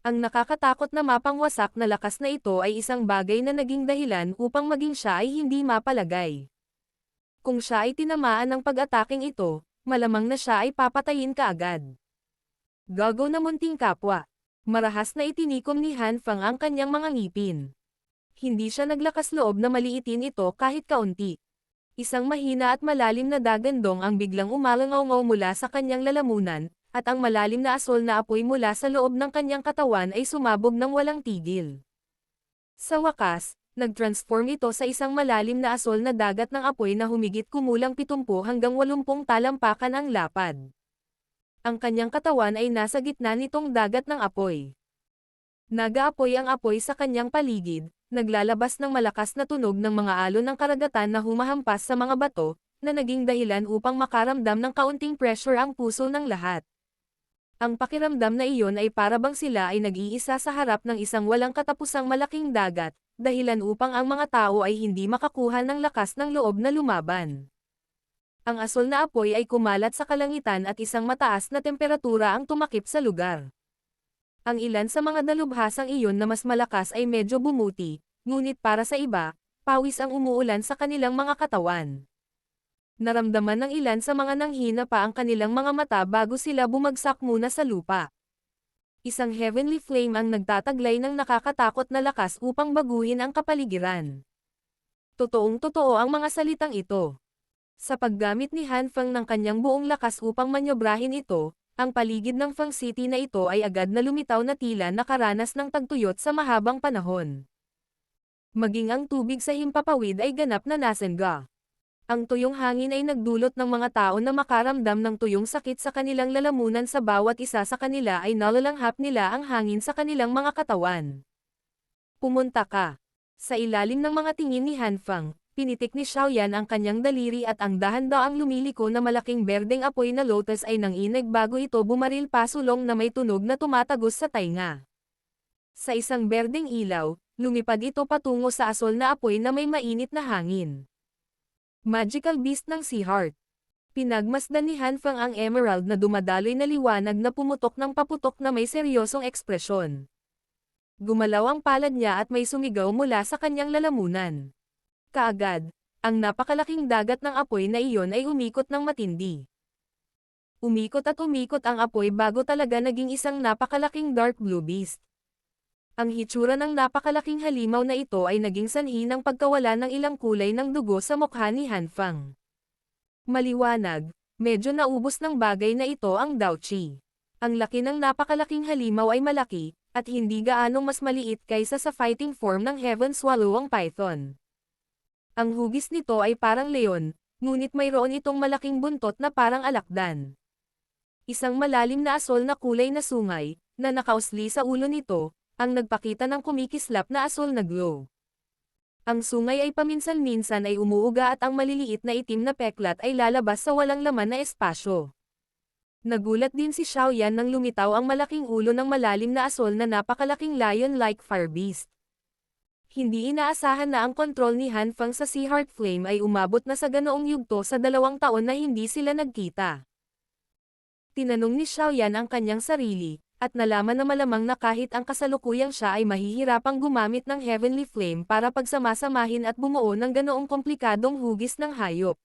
Ang nakakatakot na mapangwasak na lakas na ito ay isang bagay na naging dahilan upang maging siya ay hindi mapalagay. Kung siya ay tinamaan ng pag-ataking ito, malamang na siya ay papatayin kaagad. Gago na munting kapwa. Marahas na itinikom ni Han Fang ang kanyang mga ngipin. Hindi siya naglakas loob na maliitin ito kahit kaunti. Isang mahina at malalim na dagandong ang biglang umalangaw mula sa kanyang lalamunan, at ang malalim na asol na apoy mula sa loob ng kanyang katawan ay sumabog ng walang tigil. Sa wakas, nag-transform ito sa isang malalim na asol na dagat ng apoy na humigit kumulang 70 hanggang 80 talampakan ang lapad. Ang kanyang katawan ay nasa gitna nitong dagat ng apoy. Nag-aapoy ang apoy sa kanyang paligid, naglalabas ng malakas na tunog ng mga alon ng karagatan na humahampas sa mga bato, na naging dahilan upang makaramdam ng kaunting pressure ang puso ng lahat. Ang pakiramdam na iyon ay parabang sila ay nag-iisa sa harap ng isang walang katapusang malaking dagat, dahilan upang ang mga tao ay hindi makakuha ng lakas ng loob na lumaban. Ang asol na apoy ay kumalat sa kalangitan at isang mataas na temperatura ang tumakip sa lugar. Ang ilan sa mga dalubhasang iyon na mas malakas ay medyo bumuti, ngunit para sa iba, pawis ang umuulan sa kanilang mga katawan. Naramdaman ng ilan sa mga nanghina pa ang kanilang mga mata bago sila bumagsak muna sa lupa. Isang heavenly flame ang nagtataglay ng nakakatakot na lakas upang baguhin ang kapaligiran. Totoong-totoo ang mga salitang ito. Sa paggamit ni Han Fang ng kanyang buong lakas upang manyobrahin ito, ang paligid ng Fang City na ito ay agad na lumitaw na tila nakaranas ng tagtuyot sa mahabang panahon. Maging ang tubig sa himpapawid ay ganap na nasenga. Ang tuyong hangin ay nagdulot ng mga tao na makaramdam ng tuyong sakit sa kanilang lalamunan, sa bawat isa sa kanila ay nalalanghap nila ang hangin sa kanilang mga katawan. Pumunta ka. Sa ilalim ng mga tingin ni Han Fang, pinitik ni Xiaoyan ang kanyang daliri at ang dahan-daang lumiliko na malaking berdeng apoy na lotus ay nanginig bago ito bumaril pasulong na may tunog na tumatagos sa tainga. Sa isang berdeng ilaw, lumipad ito patungo sa asol na apoy na may mainit na hangin. Magical Beast ng Sea Heart. Pinagmasdan ni Han Fang ang emerald na dumadaloy na liwanag na pumutok ng paputok na may seryosong ekspresyon. Gumalaw ang palad niya at may sumigaw mula sa kanyang lalamunan. Kaagad, ang napakalaking dagat ng apoy na iyon ay umikot ng matindi. Umikot at umikot ang apoy bago talaga naging isang napakalaking dark blue beast. Ang hitsura ng napakalaking halimaw na ito ay naging sanhi ng pagkawala ng ilang kulay ng dugo sa mukha ni Han Fang. Maliwanag, medyo naubos ng bagay na ito ang Dao Qi. Ang laki ng napakalaking halimaw ay malaki, at hindi gaanong mas maliit kaysa sa fighting form ng Heaven Swallow ang Python. Ang hugis nito ay parang leon, ngunit mayroon itong malaking buntot na parang alakdan. Isang malalim na asol na kulay na sungay, na nakausli sa ulo nito, ang nagpakita ng kumikislap na asol na glow. Ang sungay ay paminsan-minsan ay umuuga at ang maliliit na itim na peklat ay lalabas sa walang laman na espasyo. Nagulat din si Xiaoyan nang lumitaw ang malaking ulo ng malalim na asol na napakalaking lion-like fire beast. Hindi inaasahan na ang kontrol ni Han Fang sa Sea Heart Flame ay umabot na sa ganoong yugto sa 2 taon na hindi sila nagkita. Tinanong ni Xiaoyan ang kanyang sarili, at nalaman na malamang na kahit ang kasalukuyang siya ay mahihirapang gumamit ng Heavenly Flame para pagsamasamahin at bumuo ng ganoong komplikadong hugis ng hayop.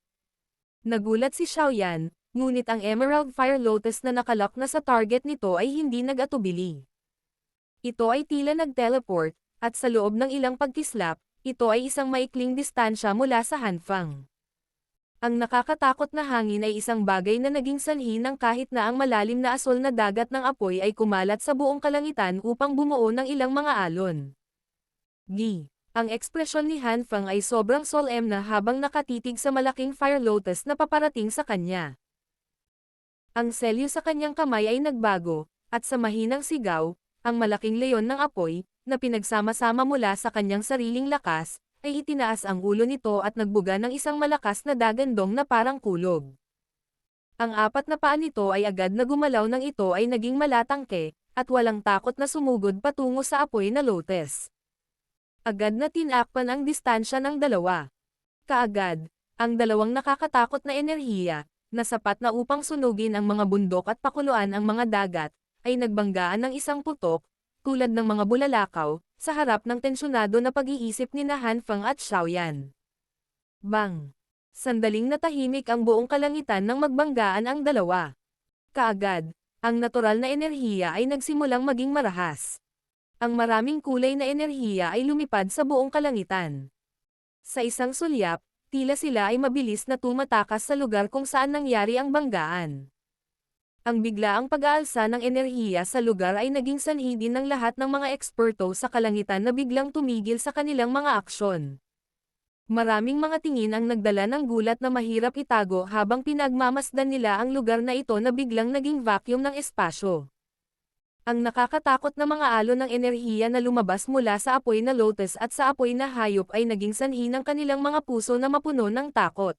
Nagulat si Xiaoyan, ngunit ang Emerald Fire Lotus na nakalock na sa target nito ay hindi nag-atubili. Ito ay tila nag-teleport, at sa loob ng ilang pagkislap, ito ay isang maikling distansya mula sa Han Fang. Ang nakakatakot na hangin ay isang bagay na naging sanhi ng kahit na ang malalim na asol na dagat ng apoy ay kumalat sa buong kalangitan upang bumuo ng ilang mga alon. Ang ekspresyon ni Han Fang ay sobrang solemn na habang nakatitig sa malaking fire lotus na paparating sa kanya. Ang selyo sa kanyang kamay ay nagbago, at sa mahinang sigaw, ang malaking leon ng apoy, na pinagsama-sama mula sa kanyang sariling lakas, ay itinaas ang ulo nito at nagbuga ng isang malakas na dagandong na parang kulog. Ang 4 na paa nito ay agad na gumalaw nang ito ay naging malatangke, at walang takot na sumugod patungo sa apoy na lotus. Agad na tinakpan ang distansya ng dalawa. Kaagad, ang dalawang nakakatakot na enerhiya, na sapat na upang sunugin ang mga bundok at pakuluan ang mga dagat, ay nagbanggaan ng isang putok, tulad ng mga bulalakaw, sa harap ng tensyonado na pag-iisip ni Han Feng at Xiaoyan. Bang! Sandaling natahimik ang buong kalangitan nang magbanggaan ang dalawa. Kaagad, ang natural na enerhiya ay nagsimulang maging marahas. Ang maraming kulay na enerhiya ay lumipad sa buong kalangitan. Sa isang sulyap, tila sila ay mabilis na tumatakas sa lugar kung saan nangyari ang banggaan. Ang biglaang pag-aalsa ng enerhiya sa lugar ay naging sanhi din ng lahat ng mga eksperto sa kalangitan na biglang tumigil sa kanilang mga aksyon. Maraming mga tingin ang nagdala ng gulat na mahirap itago habang pinagmamasdan nila ang lugar na ito na biglang naging vacuum ng espasyo. Ang nakakatakot na mga alon ng enerhiya na lumabas mula sa apoy na lotus at sa apoy na hayop ay naging sanhi ng kanilang mga puso na mapuno ng takot.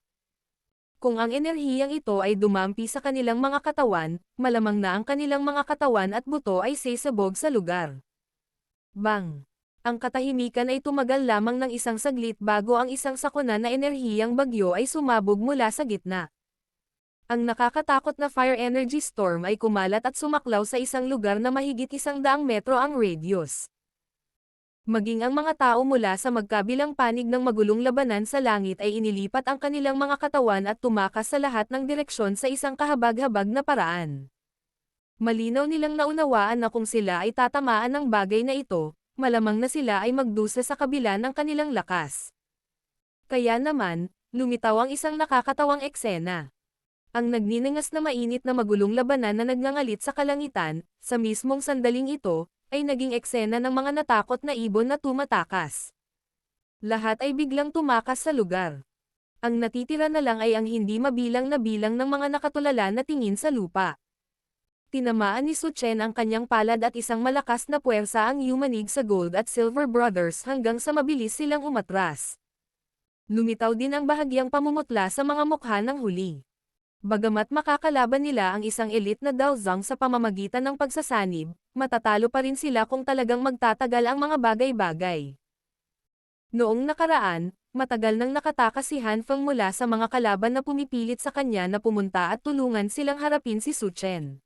Kung ang enerhiyang ito ay dumampi sa kanilang mga katawan, malamang na ang kanilang mga katawan at buto ay sesabog sa lugar. Bang! Ang katahimikan ay tumagal lamang ng isang saglit bago ang isang sakuna na enerhiyang bagyo ay sumabog mula sa gitna. Ang nakakatakot na fire energy storm ay kumalat at sumaklaw sa isang lugar na mahigit 100 metro ang radius. Maging ang mga tao mula sa magkabilang panig ng magulong labanan sa langit ay inilipat ang kanilang mga katawan at tumakas sa lahat ng direksyon sa isang kahabag-habag na paraan. Malinaw nilang naunawaan na kung sila ay tatamaan ng bagay na ito, malamang na sila ay magdusa sa kabila ng kanilang lakas. Kaya naman, lumitaw ang isang nakakatawang eksena. Ang nagniningas na mainit na magulong labanan na nagngangalit sa kalangitan, sa mismong sandaling ito, ay naging eksena ng mga natakot na ibon na tumatakas. Lahat ay biglang tumakas sa lugar. Ang natitira na lang ay ang hindi mabilang na bilang ng mga nakatulala na tingin sa lupa. Tinamaan ni Su Chen ang kanyang palad at isang malakas na puwersa ang yumanig sa Gold at Silver Brothers hanggang sa mabilis silang umatras. Lumitaw din ang bahagyang pamumutla sa mga mukha ng huli. Bagamat makakalaban nila ang isang elite na Daozang sa pamamagitan ng pagsasanib, matatalo pa rin sila kung talagang magtatagal ang mga bagay-bagay. Noong nakaraan, matagal nang nakatakas si Han Feng mula sa mga kalaban na pumipilit sa kanya na pumunta at tulungan silang harapin si Su Chen.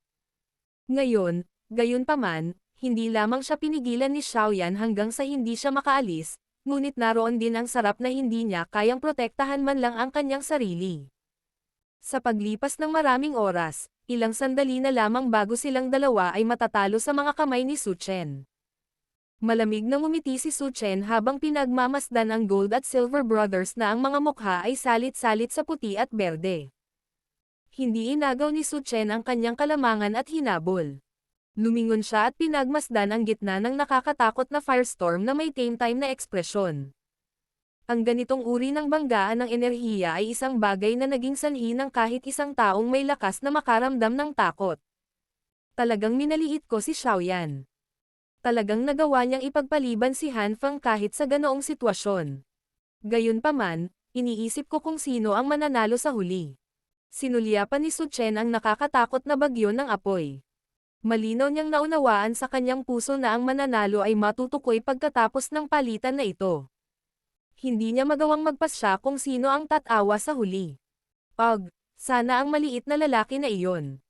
Ngayon, gayunpaman, hindi lamang siya pinigilan ni Xiaoyan hanggang sa hindi siya makaalis, ngunit naroon din ang sarap na hindi niya kayang protektahan man lang ang kanyang sarili. Sa paglipas ng maraming oras, ilang sandali na lamang bago silang dalawa ay matatalo sa mga kamay ni Su Chen. Malamig na ngumiti si Su Chen habang pinagmamasdan ang Gold at Silver Brothers na ang mga mukha ay salit-salit sa puti at berde. Hindi inagaw ni Su Chen ang kanyang kalamangan at hinabol. Lumingon siya at pinagmasdan ang gitna ng nakakatakot na firestorm na may game time na ekspresyon. Ang ganitong uri ng banggaan ng enerhiya ay isang bagay na naging sanhi ng kahit isang taong may lakas na makaramdam ng takot. Talagang minaliit ko si Xiaoyan. Talagang nagawa niyang ipagpaliban si Han Feng kahit sa ganoong sitwasyon. Gayunpaman, iniisip ko kung sino ang mananalo sa huli. Sinulyapan ni Su Chen ang nakakatakot na bagyo ng apoy. Malinaw niyang naunawaan sa kanyang puso na ang mananalo ay matutukoy pagkatapos ng palitan na ito. Hindi niya magawang magpasya kung sino ang tatawa sa huli. Sana ang maliit na lalaki na iyon.